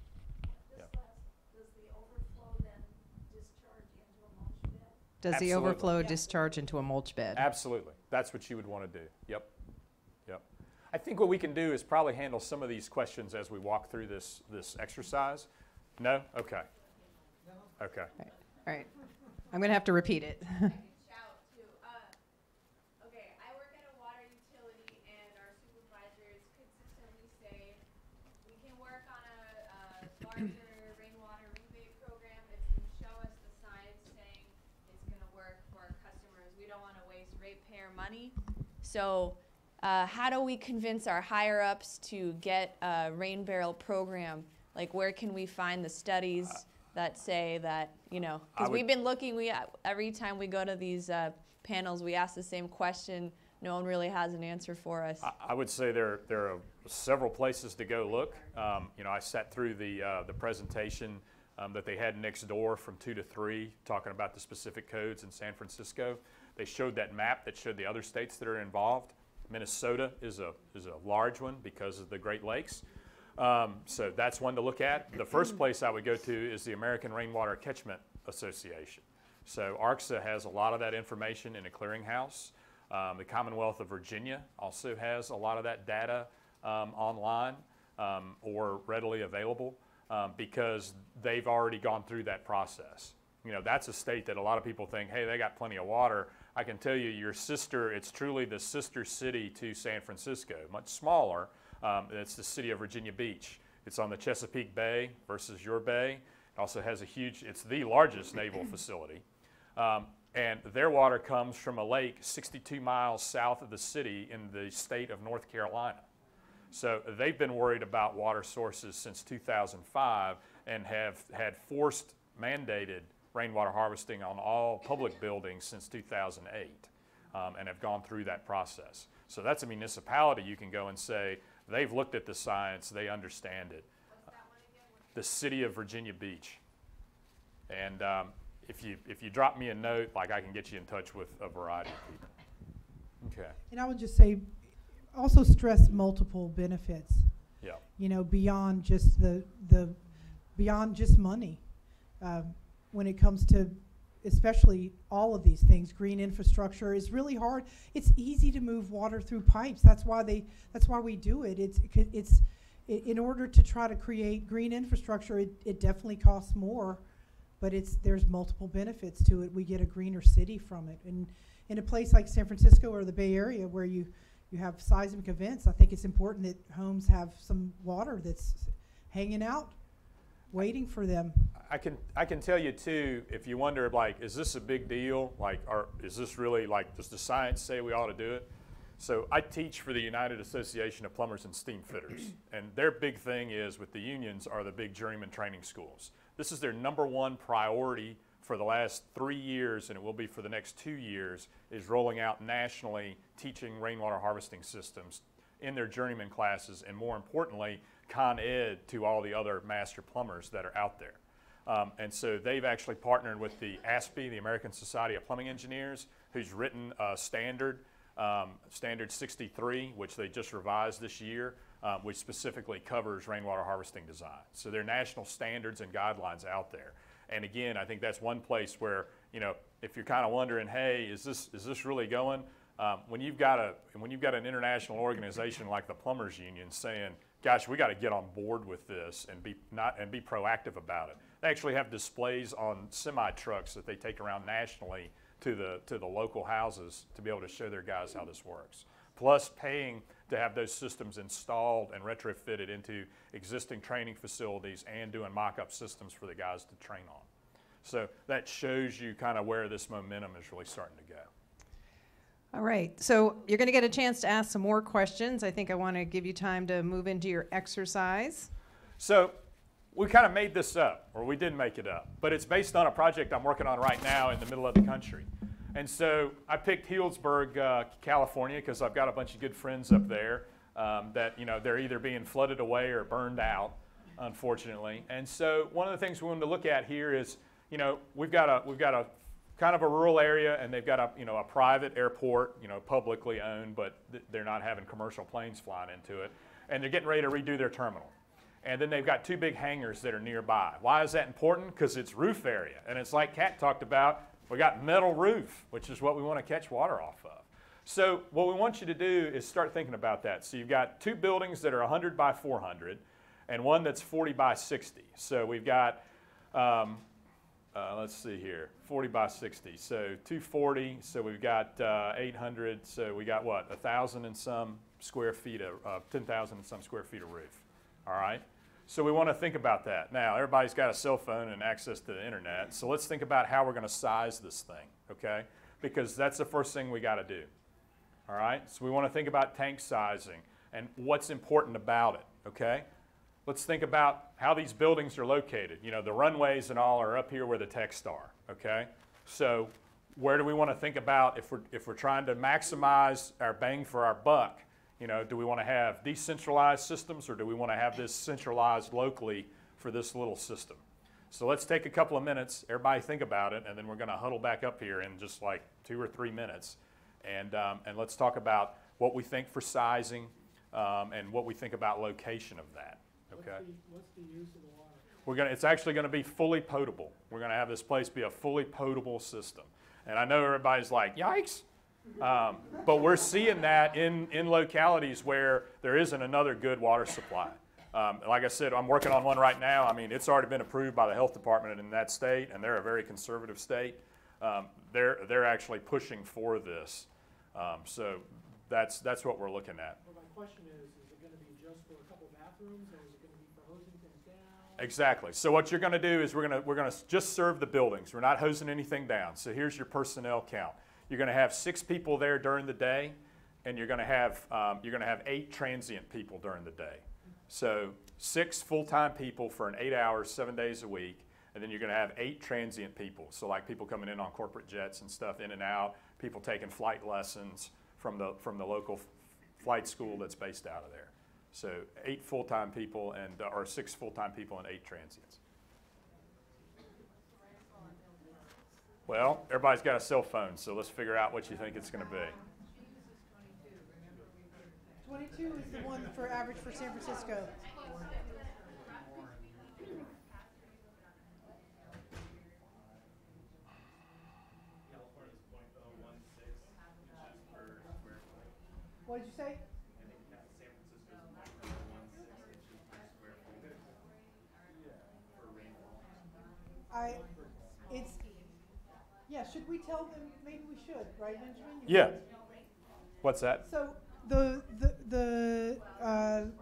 Does the Absolutely. overflow discharge into a mulch bed? Absolutely. That's what you would want to do. Yep. I think what we can do is probably handle some of these questions as we walk through this exercise. No? Okay. Okay. All right. I'm going to have to repeat it. Shout too. Okay, I work at a water utility, and our supervisors consistently say we can work on a larger rainwater rebate program if you show us the science saying it's going to work for our customers. We don't want to waste ratepayer money. So how do we convince our higher ups to get a rain barrel program? Like, where can we find the studies that say that, because we've been looking, every time we go to these panels, we ask the same question. no one really has an answer for us. I would say there are several places to go look. You know, I sat through the presentation that they had next door from 2 to 3, talking about the specific codes in San Francisco. They showed that map that showed the other states that are involved. Minnesota is a large one because of the Great Lakes. So that's one to look at. The first place I would go to is the American Rainwater Catchment Association. So ARCSA has a lot of that information in a clearinghouse. The Commonwealth of Virginia also has a lot of that data online or readily available because they've already gone through that process. You know, that's a state that a lot of people think, hey, they got plenty of water. I can tell you, it's truly the sister city to San Francisco, much smaller. It's the city of Virginia Beach. It's on the Chesapeake Bay versus your bay. It also has it's the largest naval facility. And their water comes from a lake 62 miles south of the city in the state of North Carolina. So they've been worried about water sources since 2005 and have had forced mandated rainwater harvesting on all public buildings since 2008 and have gone through that process. So that's a municipality you can go and say, they've looked at the science, they understand it. What's that one again? The city of Virginia Beach. And if you drop me a note, like I can get you in touch with a variety of people. Okay. And I would just say, also stress multiple benefits. Yeah. You know, beyond just beyond just money. When it comes to, especially all of these things, green infrastructure is really hard. It's easy to move water through pipes. That's why we do it. It's in order to try to create green infrastructure, it definitely costs more, but there's multiple benefits to it. We get a greener city from it. And in a place like San Francisco or the Bay Area where you have seismic events, I think it's important that homes have some water that's hanging out, waiting for them. I can tell you too, if you wonder, like, is this a big deal? Like, is this really, like, does the science say we ought to do it? So I teach for the United Association of Plumbers and Steam Fitters, and their big thing is, with the unions, are the big journeyman training schools. This is their #1 priority for the last 3 years, and it will be for the next 2 years, is rolling out nationally teaching rainwater harvesting systems in their journeyman classes, and more importantly, Con Ed to all the other master plumbers that are out there. And so they've actually partnered with the ASPE, the American Society of Plumbing Engineers, who's written a standard, Standard 63, which they just revised this year, which specifically covers rainwater harvesting design. So there are national standards and guidelines out there. And again, I think that's one place where, you know, if you're kind of wondering, hey, is this really going? When you've got an international organization like the Plumbers Union saying, gosh, we got to get on board with this and be proactive about it. They actually have displays on semi-trucks that they take around nationally to the local houses to be able to show their guys how this works. Plus paying to have those systems installed and retrofitted into existing training facilities and doing mock-up systems for the guys to train on. So that shows you kind of where this momentum is really starting to go. All right, so you're going to get a chance to ask some more questions. I think I want to give you time to move into your exercise. So we kind of made this up, or we did make it up, but it's based on a project I'm working on right now in the middle of the country. And so I picked Healdsburg, California, because I've got a bunch of good friends up there that, you know, they're either being flooded away or burned out, unfortunately. And so one of the things we wanted to look at here is, you know, we've got a kind of a rural area, and they've got a private airport, you know, publicly owned, but they're not having commercial planes flying into it, and they're getting ready to redo their terminal. And then they've got 2 big hangars that are nearby. Why is that important? Because it's roof area, and it's like Kat talked about, we got metal roof, which is what we want to catch water off of. So what we want you to do is start thinking about that. So you've got 2 buildings that are 100 by 400, and one that's 40 by 60. So we've got let's see here, 40 by 60, so 240, so we've got 800, so we got what, 1,000 and some square feet of, 10,000 and some square feet of roof, all right? So we want to think about that. Now, everybody's got a cell phone and access to the internet, so let's think about how we're going to size this thing, okay? Because that's the first thing we got to do, all right? So we want to think about tank sizing and what's important about it, okay? Let's think about how these buildings are located. You know, the runways and all are up here where the techs are, okay? So where do we want to think about if we're trying to maximize our bang for our buck? You know, do we want to have decentralized systems, or do we want to have this centralized locally for this little system? So let's take a couple of minutes, everybody think about it, and then we're going to huddle back up here in just like 2 or 3 minutes, and let's talk about what we think for sizing and what we think about location of that. Okay. What's the use of the water? It's actually going to be fully potable. We're going to have this place be a fully potable system. And I know everybody's like, yikes. But we're seeing that in localities where there isn't another good water supply. Like I said, I'm working on one right now. I mean, it's already been approved by the health department in that state, and they're a very conservative state. They're actually pushing for this. So that's what we're looking at. Well, my question is it going to be just for a couple bathrooms, or is it going to be for hosing things down? Exactly. So what you're going to do is we're going to just serve the buildings. We're not hosing anything down. So here's your personnel count. You're going to have 6 people there during the day, and you're going to have 8 transient people during the day. So 6 full-time people for an 8 hours, 7 days a week, and then you're going to have 8 transient people. So like people coming in on corporate jets and stuff, in and out, people taking flight lessons from the local flight school that's based out of there. So 8 full-time people or 6 full-time people and 8 transients. Well, everybody's got a cell phone, so let's figure out what you think it's going to be. 22 is the one for average for San Francisco. What did you say? Yeah, should we tell them? Maybe we should, right, Benjamin? Yeah. What's that? So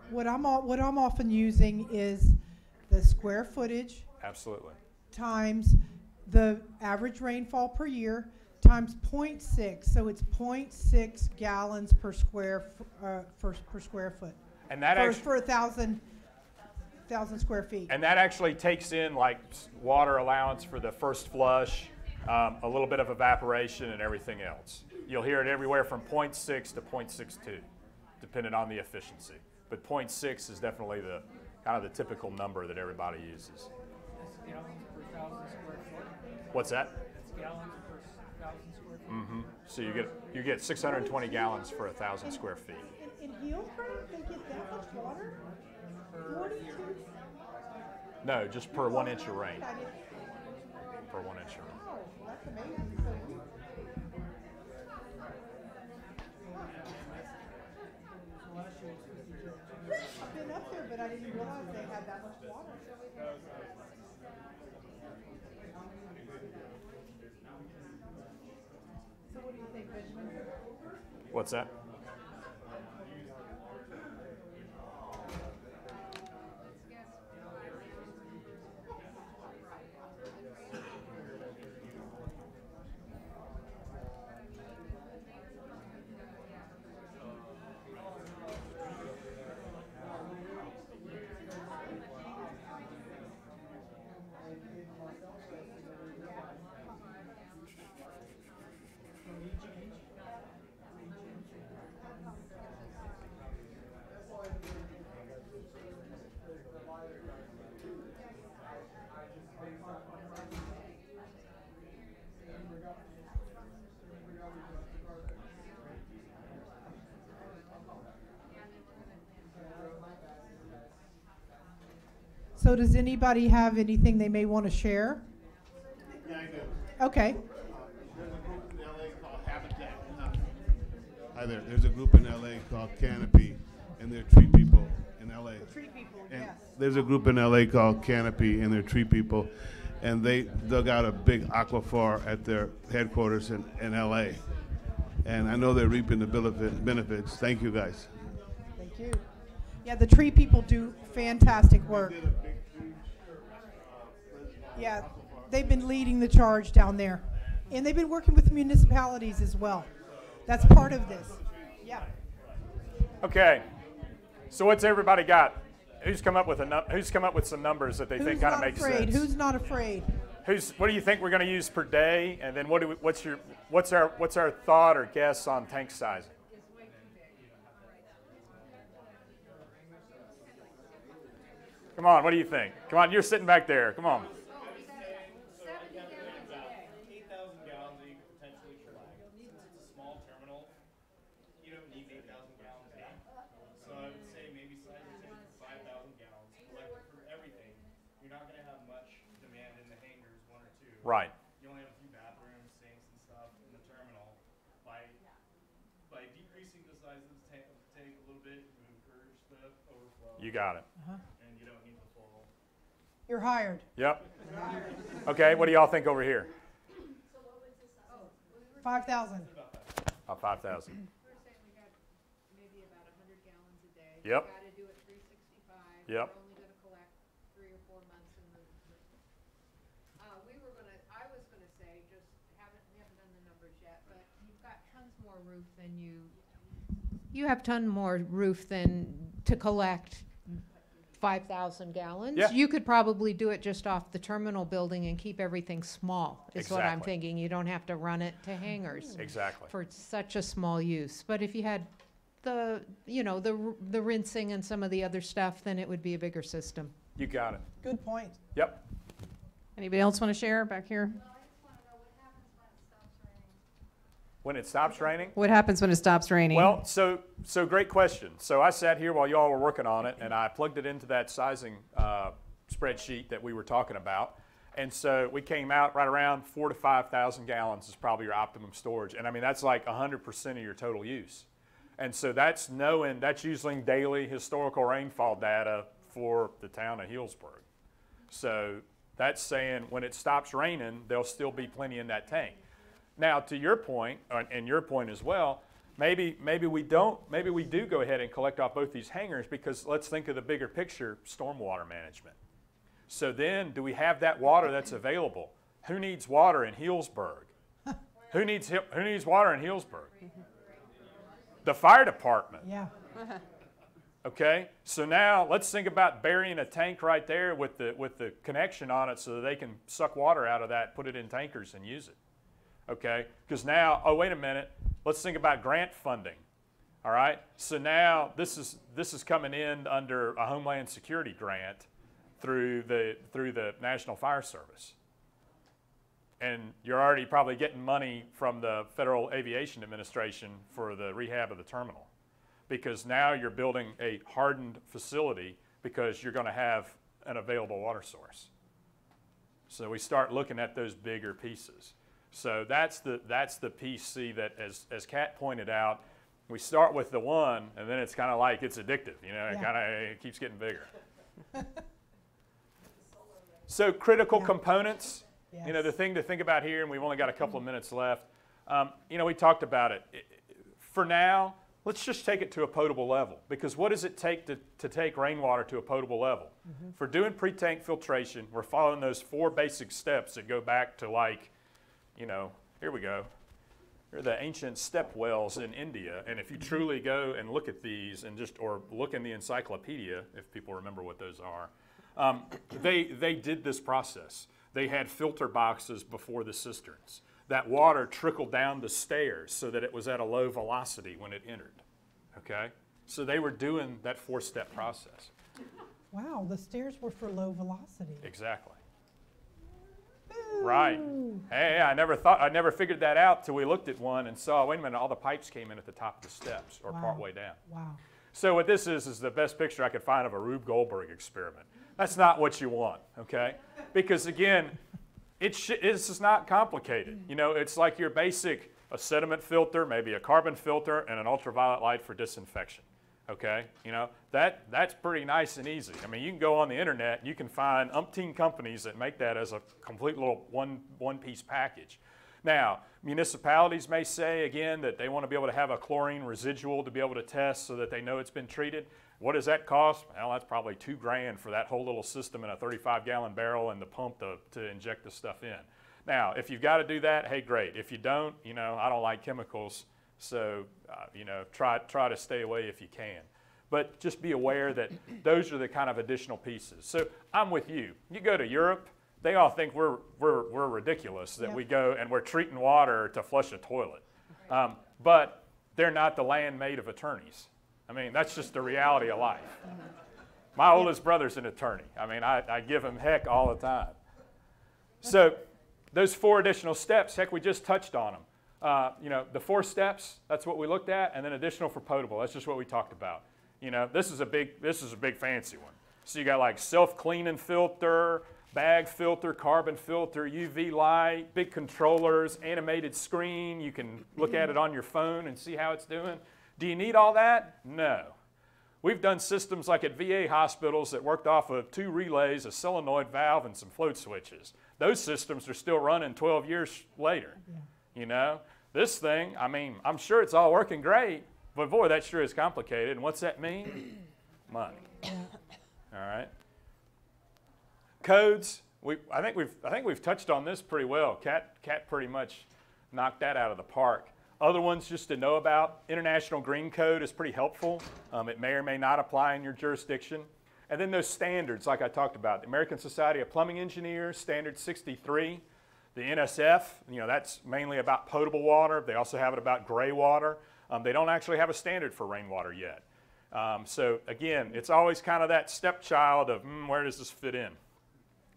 what I'm often using is the square footage Absolutely. times the average rainfall per year times 0.6, so it's 0.6 gallons per square foot. And that for 1,000 square feet. And that actually takes in like water allowance for the first flush, a little bit of evaporation, and everything else. You'll hear it everywhere from 0.6 to 0.62, depending on the efficiency. But 0.6 is definitely the kind of the typical number that everybody uses. That's gallons per 1,000 square foot. What's that? That's gallons per 1,000 square feet. Mm-hmm. So you get 620 gallons for 1,000 square feet. In Healdsburg, they get that much water? 42? No, just per 1 inch of rain. Per 1 inch of rain. Oh, that's amazing. I've been up there, but I didn't realize they had that much water. So what do you think, Benjamin? What's that? So does anybody have anything they may want to share? Yeah, I do. Okay. There's a group in LA called Habitat. Hi there. There's a group in LA called Canopy, and they're tree people in LA. Tree people, And yes. there's a group in LA called Canopy, and they're tree people, and they dug out a big aquifer at their headquarters in LA. And I know they're reaping the benefits. Thank you, guys. Thank you. Yeah, the tree people do fantastic work. Yeah, they've been leading the charge down there. And they've been working with municipalities as well. That's part of this. Yeah. Okay. So what's everybody got? Who's come up with some numbers that they think kind of make sense? Who's not afraid? What do you think we're going to use per day? And then what's our thought or guess on tank sizing? Come on, what do you think? Come on, you're sitting back there. Come on. 8,000 gallons that you could potentially collect. Since it's a small terminal, you don't need 8,000 gallon tank. So I would say maybe size your tank to 5,000 gallons. Collect it for everything. You're not going to have much demand in the hangars, one or two. Right. You only have a few bathrooms, sinks, and stuff in the terminal. By decreasing the size of the tank a little bit, you encourage the overflow. You got it. And you don't need the full. You're hired. Yep. Okay, what do y'all think over here? 5,000. About 5,000. We're saying we got maybe about 100 gallons a day. Yep. We got to do it 365. Yep. We're only going to collect 3 or 4 months in the. I was going to say, just we haven't done the numbers yet, but you've got tons more roof than you. You have ton more roof than to collect 5,000 gallons. Yeah. You could probably do it just off the terminal building and keep everything small, is what I'm Exactly. thinking. You don't have to run it to hangars Exactly. for such a small use. But if you had the rinsing and some of the other stuff, then it would be a bigger system. You got it. Good point. Yep. Anybody else want to share back here? When it stops raining? What happens when it stops raining? Well, so great question. So I sat here while y'all were working on it, and I plugged it into that sizing spreadsheet that we were talking about. And so we came out right around 4,000 to 5,000 gallons is probably your optimum storage. And I mean, that's like 100% of your total use. And so that's using daily historical rainfall data for the town of Healdsburg. So that's saying when it stops raining, there'll still be plenty in that tank. Now, to your point, and your point as well, maybe we do go ahead and collect off both these hangars, because let's think of the bigger picture, stormwater management. So then, do we have that water that's available? Who needs water in Healdsburg? Who needs water in Healdsburg? The fire department. Yeah. Okay, so now let's think about burying a tank right there with the connection on it so that they can suck water out of that, put it in tankers and use it. Okay, because now, oh, wait a minute, let's think about grant funding. All right, so now this is coming in under a Homeland Security grant through the National Fire Service. And you're already probably getting money from the Federal Aviation Administration for the rehab of the terminal, because now you're building a hardened facility because you're going to have an available water source. So we start looking at those bigger pieces. So that's the piece, see, that as Kat pointed out, we start with the one, and then it's kind of like it's addictive, you know, it keeps getting bigger. So critical components, you know, the thing to think about here, and we've only got a couple of minutes left, you know, we talked about it. For now, let's just take it to a potable level, because what does it take to take rainwater to a potable level? For doing pre-tank filtration, we're following those 4 basic steps that go back to, like, you know, here we go. They're the ancient step wells in India, and if you truly go and look at these and or look in the encyclopedia, if people remember what those are, they did this process. They had filter boxes before the cisterns. That water trickled down the stairs so that it was at a low velocity when it entered, okay? So they were doing that 4-step process. Wow, the stairs were for low velocity. Exactly. Right. Hey, I never figured that out till we looked at one and saw, wait a minute, all the pipes came in at the top of the steps or partway down. Wow. So what this is the best picture I could find of a Rube Goldberg experiment. That's not what you want, okay? Because again, it's just not complicated. You know, it's like your basic, a sediment filter, maybe a carbon filter, and an ultraviolet light for disinfection. Okay, you know, that's pretty nice and easy. I mean, you can go on the internet and you can find umpteen companies that make that as a complete little one-piece package. Now, municipalities may say, again, that they want to be able to have a chlorine residual to be able to test so that they know it's been treated. What does that cost? Well, that's probably $2 grand for that whole little system in a 35-gallon barrel and the pump to inject the stuff in. Now, if you've got to do that, hey, great. If you don't, you know, I don't like chemicals. So, you know, try to stay away if you can. But just be aware that those are the kind of additional pieces. So I'm with you. You go to Europe, they all think we're ridiculous that we go and we're treating water to flush a toilet. But they're not the land made of attorneys. I mean, that's just the reality of life. My oldest brother's an attorney. I mean, I give him heck all the time. So those 4 additional steps, heck, we just touched on them. You know, the 4 steps, that's what we looked at, and then additional for potable. That's just what we talked about. You know, this is a big fancy one. So you got like self-cleaning filter, bag filter, carbon filter, UV light, big controllers, animated screen. You can look at it on your phone and see how it's doing. Do you need all that? No. We've done systems like at VA hospitals that worked off of 2 relays, a solenoid valve, and some float switches. Those systems are still running 12 years later. You know, this thing, I mean, I'm sure it's all working great, but boy, that sure is complicated. And what's that mean? Money. All right. Codes. I think we've touched on this pretty well. Cat pretty much knocked that out of the park. Other ones just to know about. International Green Code is pretty helpful. It may or may not apply in your jurisdiction. And then those standards, like I talked about, the American Society of Plumbing Engineers, Standard 63. The NSF, you know, that's mainly about potable water. They also have it about gray water. They don't actually have a standard for rainwater yet. So again, it's always kind of that stepchild of where does this fit in?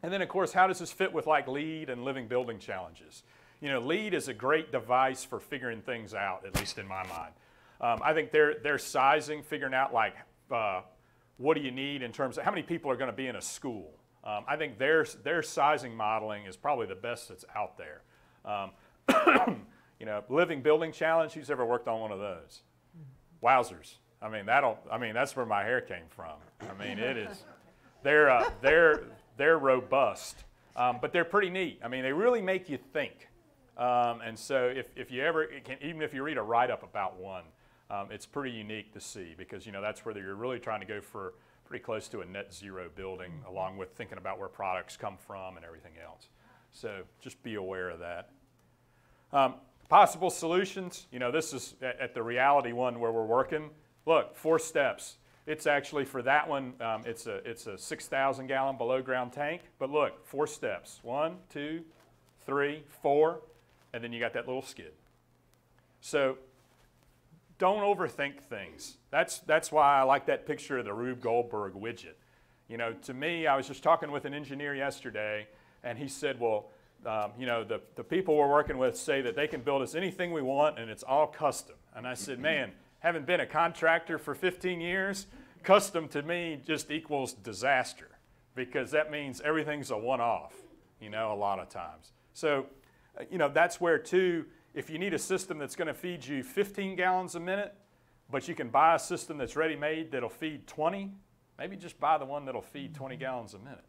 And then of course, how does this fit with like LEED and living building challenges? You know, LEED is a great device for figuring things out, at least in my mind. I think their sizing, figuring out like what do you need in terms of how many people are going to be in a school. I think their sizing modeling is probably the best that's out there. You know, living building challenge. Who's ever worked on one of those? Wowzers! I mean, that's where my hair came from. I mean, it is. They're robust, but they're pretty neat. I mean, they really make you think. And so, if you ever, even if you read a write-up about one, it's pretty unique to see because you know that's where you're really trying to go for pretty close to a net zero building, along with thinking about where products come from and everything else. So just be aware of that. Possible solutions, you know, this is at the reality one where we're working. Look, 4 steps. It's actually for that one, it's a 6,000 gallon below ground tank, but look, 4 steps. 1, 2, 3, 4, and then you got that little skid. So don't overthink things. That's why I like that picture of the Rube Goldberg widget. You know, to me, I was just talking with an engineer yesterday, and he said, well, you know, the people we're working with say that they can build us anything we want, and it's all custom. And I said, man, having been a contractor for 15 years, custom to me just equals disaster because that means everything's a one-off, you know, a lot of times. So, you know, that's where, too, if you need a system that's going to feed you 15 gallons a minute, but you can buy a system that's ready-made that'll feed 20, maybe just buy the one that'll feed 20 gallons a minute.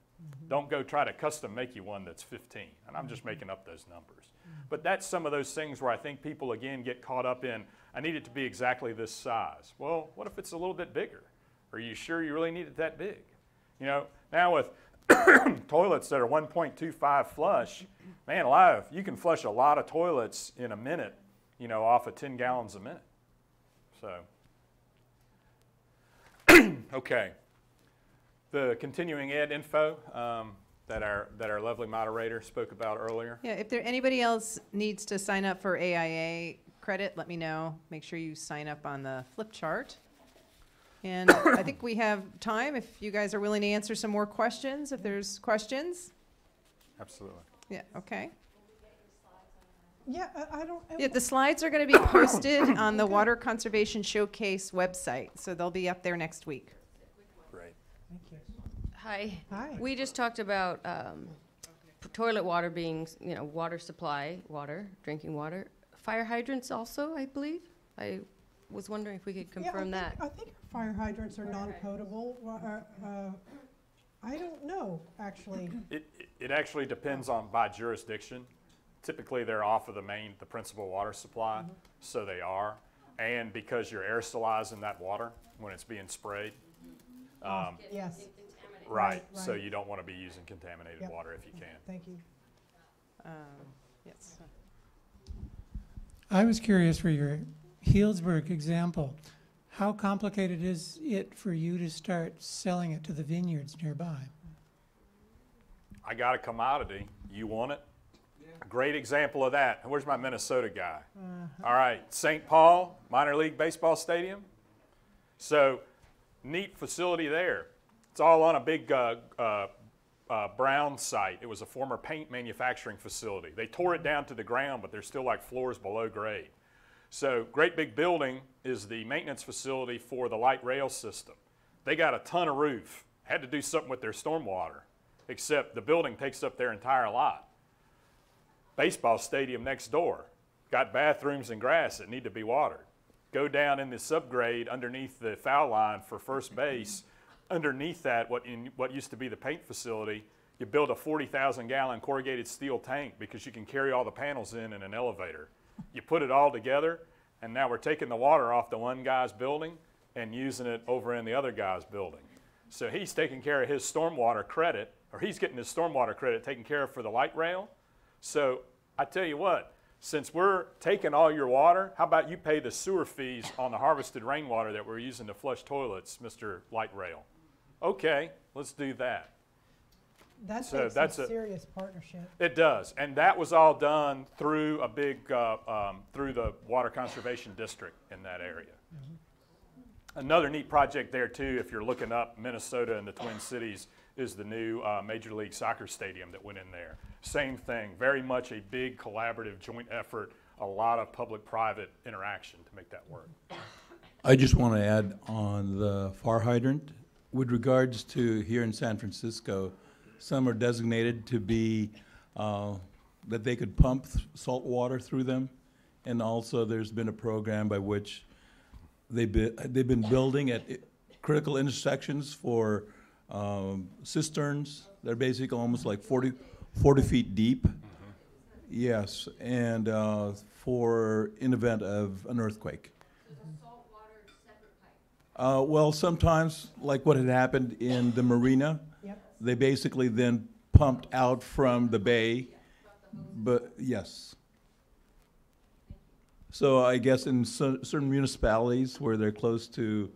Don't go try to custom make you one that's 15. And I'm just making up those numbers. But that's some of those things where I think people, again, get caught up in, I need it to be exactly this size. Well, what if it's a little bit bigger? Are you sure you really need it that big? You know, now with toilets that are 1.25 flush, man alive, you can flush a lot of toilets in a minute, you know, off of 10 gallons a minute. So, okay. The continuing ed info that our lovely moderator spoke about earlier. Yeah, if anybody else needs to sign up for AIA credit, let me know. Make sure you sign up on the flip chart. And I think we have time if you guys are willing to answer some more questions, if there's questions. Absolutely. Yeah, okay. Yeah, I don't. Yeah, the slides are going to be posted on the Water Conservation Showcase website, so they'll be up there next week. Great. Thank you. Hi. Hi. We just talked about toilet water being, you know, water supply, water, drinking water. Fire hydrants also, I believe. I was wondering if we could confirm that. I think fire hydrants are non-potable. I don't know, actually. It actually depends on by jurisdiction. Typically, they're off of the principal water supply, so they are. And because you're aerosolizing that water when it's being sprayed. Yes. Right. Right. So you don't want to be using contaminated water if you can. Thank you. Yes. I was curious for your Healdsburg example. How complicated is it for you to start selling it to the vineyards nearby? I got a commodity. You want it? Great example of that. Where's my Minnesota guy? All right, St. Paul, minor league baseball stadium. So, neat facility there. It's all on a big brown site. It was a former paint manufacturing facility. They tore it down to the ground, but there's still like floors below grade. So, great big building is the maintenance facility for the light rail system. They got a ton of roof. Had to do something with their stormwater, except the building takes up their entire lot. Baseball stadium next door, got bathrooms and grass that need to be watered. Go down in the subgrade underneath the foul line for first base. Underneath that, what used to be the paint facility, you build a 40,000-gallon corrugated steel tank because you can carry all the panels in an elevator. You put it all together, and now we're taking the water off the one guy's building and using it over in the other guy's building. So he's taking care of his stormwater credit, or he's getting his stormwater credit taken care of for the light rail. So I tell you what, since we're taking all your water, how about you pay the sewer fees on the harvested rainwater that we're using to flush toilets, Mr. Light Rail? Okay, let's do that. That takes a serious partnership. It does, and that was all done through a big, through the Water Conservation District in that area. Another neat project there too, if you're looking up Minnesota and the Twin Cities, is the new Major League Soccer stadium that went in there. Same thing, very much a big collaborative joint effort, a lot of public-private interaction to make that work. I just want to add on the fire hydrant. With regards to here in San Francisco, some are designated to be, that they could pump salt water through them. And also there's been a program by which they've been building at critical intersections for cisterns. They're basically almost like 40 feet deep. Yes, and for in event of an earthquake. Well, sometimes, like what had happened in the marina, they basically then pumped out from the bay, but yes. So I guess in certain municipalities where they're close to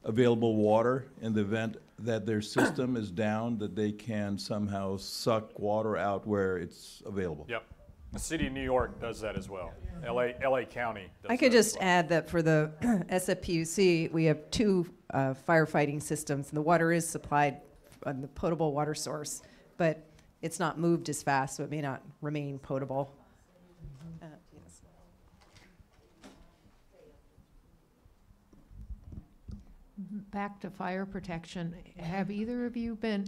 available water, in the event that their system is down, that they can somehow suck water out where it's available. Yep. The city of New York does that as well. LA County does I could that just as well. add that for the SFUSD, we have two firefighting systems, and the water is supplied on the potable water source, but it's not moved as fast, so it may not remain potable. Yes. Back to fire protection. Have either of you been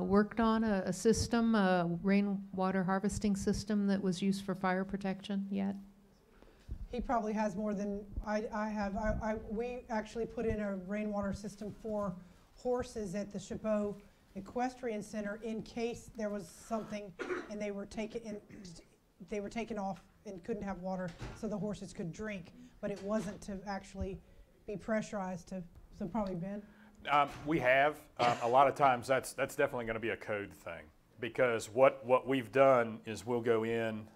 worked on a system, a rainwater harvesting system that was used for fire protection yet? He probably has more than I have. We actually put in a rainwater system for horses at the Chabot Equestrian Center in case there was something and they were taken off and couldn't have water so the horses could drink, but it wasn't to actually be pressurized to. So probably Ben? We have. A lot of times that's definitely going to be a code thing, because what we've done is we'll go in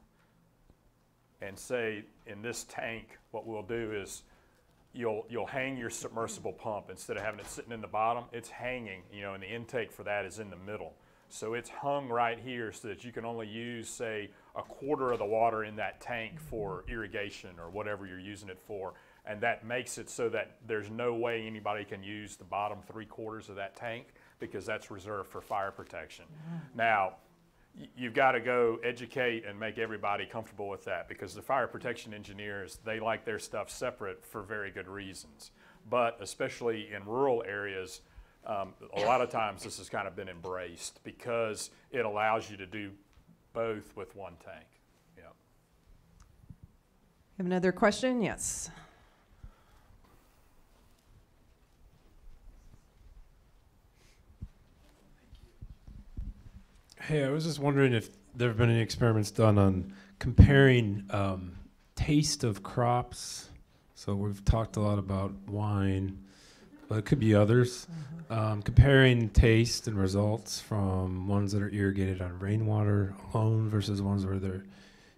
and say in this tank what we'll do is you'll hang your submersible pump instead of having it sitting in the bottom. It's hanging, and the intake for that is in the middle. So it's hung right here so that you can only use, say, a quarter of the water in that tank for irrigation or whatever you're using it for. And that makes it so that there's no way anybody can use the bottom 3/4 of that tank, because that's reserved for fire protection. Now, you've got to go educate and make everybody comfortable with that, because the fire protection engineers, they like their stuff separate for very good reasons. But especially in rural areas, a lot of times this has kind of been embraced because it allows you to do both with one tank. Yeah. Have another question? Yes. Hey, I was just wondering if there have been any experiments done on comparing taste of crops. So we've talked a lot about wine, but it could be others. Comparing taste and results from ones that are irrigated on rainwater alone versus ones where they're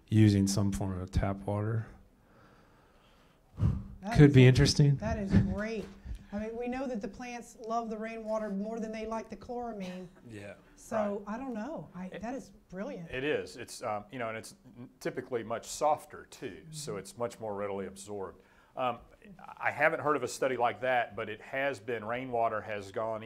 using some form of tap water. Could be interesting. That is great. I mean, we know that the plants love the rainwater more than they like the chloramine. Yeah. So I don't know. That is brilliant. It is. It's you know, and it's typically much softer too, so it's much more readily absorbed. I haven't heard of a study like that, but it has been. Rainwater has gone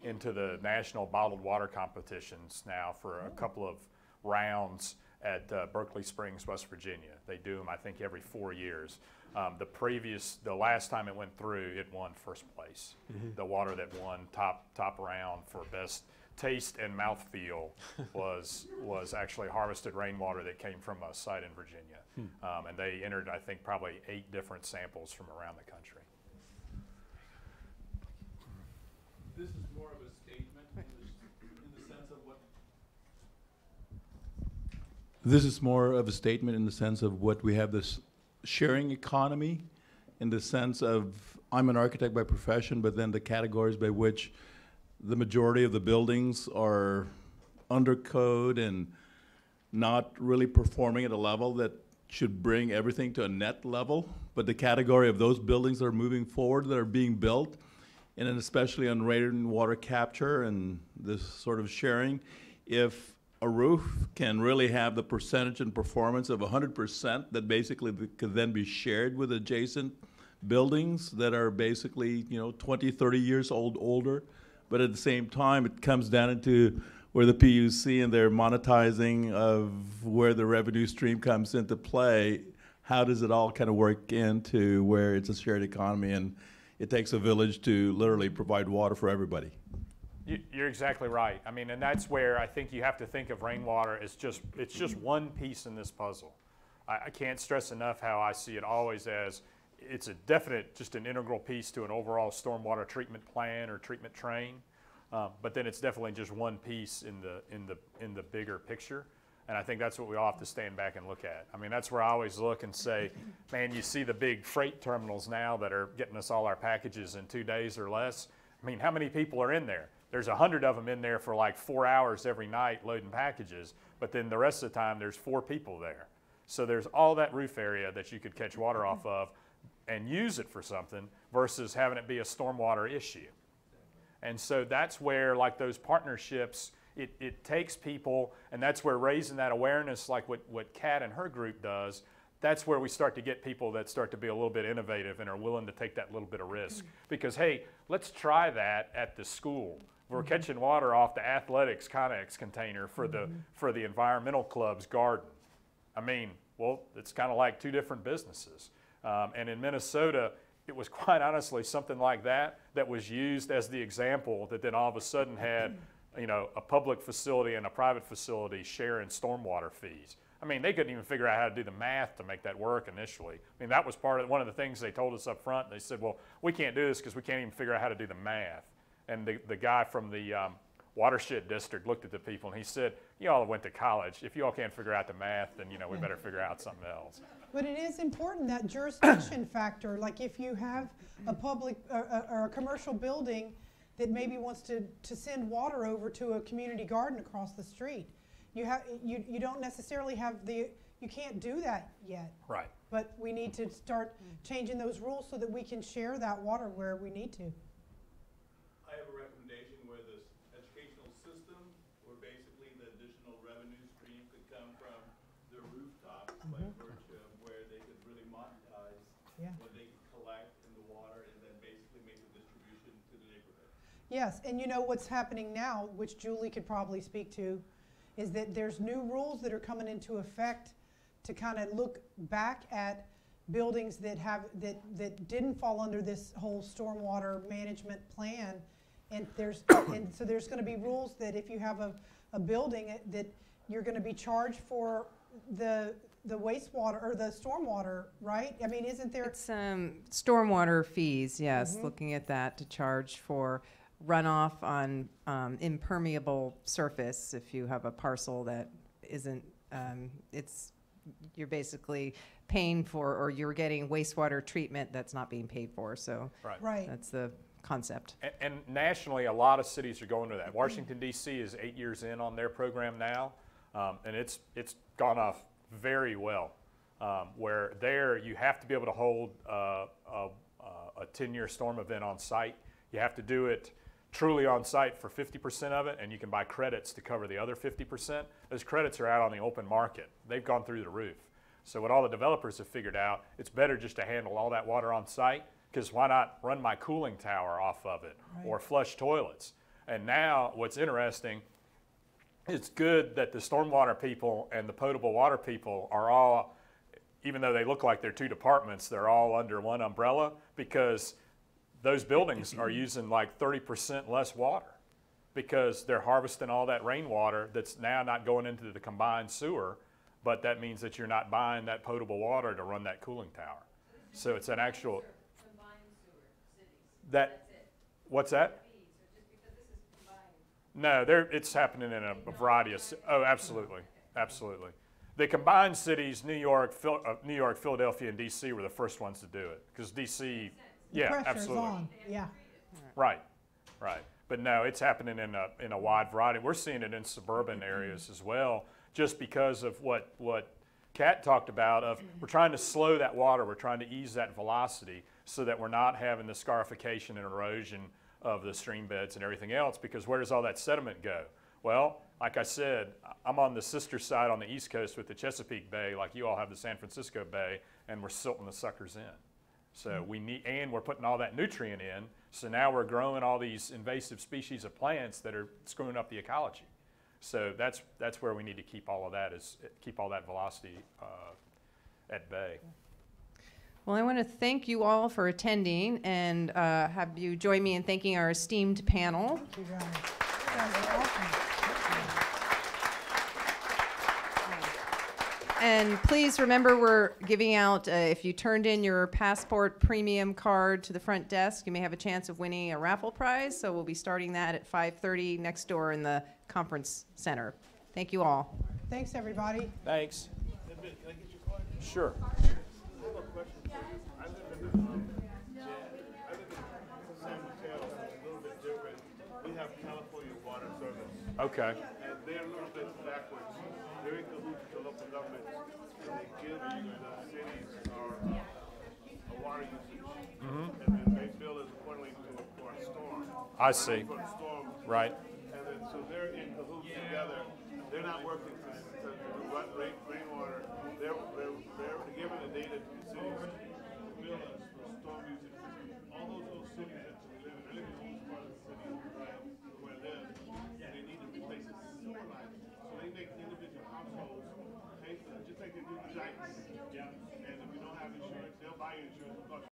into the national bottled water competitions now for a couple of rounds at Berkeley Springs, West Virginia. They do them, I think, every 4 years. The last time it went through, it won first place. The water that won top round for best taste and mouthfeel was actually harvested rainwater that came from a site in Virginia. And they entered, I think, probably 8 different samples from around the country. This is more of a statement in the sense of what... This is more of a statement in the sense of what we have, this sharing economy, in the sense of, I'm an architect by profession, but then the categories by which the majority of the buildings are under code and not really performing at a level that should bring everything to a net level. But the category of those buildings that are moving forward, that are being built, and then especially on rainwater capture and this sort of sharing, if a roof can really have the percentage and performance of 100% that basically could then be shared with adjacent buildings that are basically, 20, 30 years older. But at the same time, it comes down into where the PUC and their monetizing of where the revenue stream comes into play. How does it all kind of work into where it's a shared economy and it takes a village to literally provide water for everybody? You're exactly right. I mean, and that's where I think you have to think of rainwater as it's just one piece in this puzzle. I can't stress enough how I see it always as it's a definite, just an integral piece to an overall stormwater treatment plan or treatment train. But then it's definitely just one piece in the bigger picture. And I think that's what we all have to stand back and look at. I mean, that's where I always look and say, man, you see the big freight terminals now that are getting us all our packages in 2 days or less. I mean, how many people are in there? There's 100 of them in there for like 4 hours every night loading packages, but then the rest of the time there's 4 people there. So there's all that roof area that you could catch water off of and use it for something versus having it be a stormwater issue. And so that's where, like, those partnerships, it takes people, and that's where raising that awareness, like what Kat and her group does, that's where we start to get people that start to be a little bit innovative and are willing to take that little bit of risk. Because, hey, let's try that at the school. We're catching water off the athletics Connex container for the environmental club's garden. I mean, well, it's kind of like 2 different businesses. And in Minnesota, it was quite honestly something like that was used as the example that then all of a sudden had, a public facility and a private facility sharing stormwater fees. I mean, they couldn't even figure out how to do the math to make that work initially. I mean, that was one of the things they told us up front. They said, well, we can't do this because we can't even figure out how to do the math. And the guy from the Watershed district looked at the people and he said, you all went to college. If you all can't figure out the math, then, we better figure out something else. But it is important, that jurisdiction factor. Like if you have a public or a commercial building that maybe wants to send water over to a community garden across the street, you don't necessarily have you can't do that yet. Right. But we need to start changing those rules so that we can share that water where we need to. I have a recommendation where this educational system, where basically the additional revenue stream could come from the rooftops by virtue of where they could really monetize what they could collect in the water and then basically make the distribution to the neighborhood. Yes, and what's happening now, which Julie could probably speak to, is that there's new rules that are coming into effect to kind of look back at buildings that didn't fall under this whole stormwater management plan. And so there's going to be rules that if you have a building that you're going to be charged for the wastewater or the stormwater, right? I mean, isn't there? It's stormwater fees, yes, looking at that to charge for runoff on impermeable surface. If you have a parcel that isn't, you're basically paying for, or you're getting wastewater treatment that's not being paid for. So that's the concept. And nationally, a lot of cities are going to that. Washington, D.C. is 8 years in on their program now, and it's gone off very well. Where there you have to be able to hold a a 10-year storm event on site. You have to do it truly on site for 50% of it, and you can buy credits to cover the other 50%. Those credits are out on the open market. They've gone through the roof. So what all the developers have figured out, it's better just to handle all that water on site, because why not run my cooling tower off of it, or flush toilets? And now what's interesting, it's good that the stormwater people and the potable water people are all, even though they look like they're two departments, they're all under one umbrella, because those buildings are using like 30% less water because they're harvesting all that rainwater that's now not going into the combined sewer, but that means that you're not buying that potable water to run that cooling tower. So it's an actual, what's that? No, it's happening in a variety of, oh, absolutely, absolutely. The combined cities, New York, Philadelphia, and DC were the first ones to do it, because DC, yeah, absolutely. On. Yeah. Right, right. But no, it's happening in a wide variety. We're seeing it in suburban areas as well, just because of what Kat talked about of we're trying to slow that water, we're trying to ease that velocity so that we're not having the scarification and erosion of the stream beds and everything else, because where does all that sediment go? Well, like I said, I'm on the sister side on the East Coast with the Chesapeake Bay, like you all have the San Francisco Bay, and we're silting the suckers in. So we need, and we're putting all that nutrient in, so now we're growing all these invasive species of plants that are screwing up the ecology. So that's where we need to keep all of that, is keep all that velocity at bay. Well, I want to thank you all for attending, and have you join me in thanking our esteemed panel. Thank you guys. You guys are awesome. And please remember, we're giving out, if you turned in your passport premium card to the front desk, you may have a chance of winning a raffle prize. So we'll be starting that at 5:30 next door in the conference center. Thank you all. Thanks, everybody. Thanks. Can I get your card? Sure. I have a question for you. I live in San Mateo, it's a little bit different. We have California Water Service. Okay. And they're a little bit backwards. They're in cahoots with the local governments, and they give the cities a water usage, and then they bill us accordingly for a storm. I see. For a storm. Right. And then so they're in cahoots together. They're not working to run rainwater. They're giving the data to the cities to bill us for storm usage. All those cities that we live in, they're living in those parts of the city, right, where they live, and they need to replace the sewer line. So they make individual households pay for it, just like they do the Giants. And if you don't have insurance, they'll buy your insurance.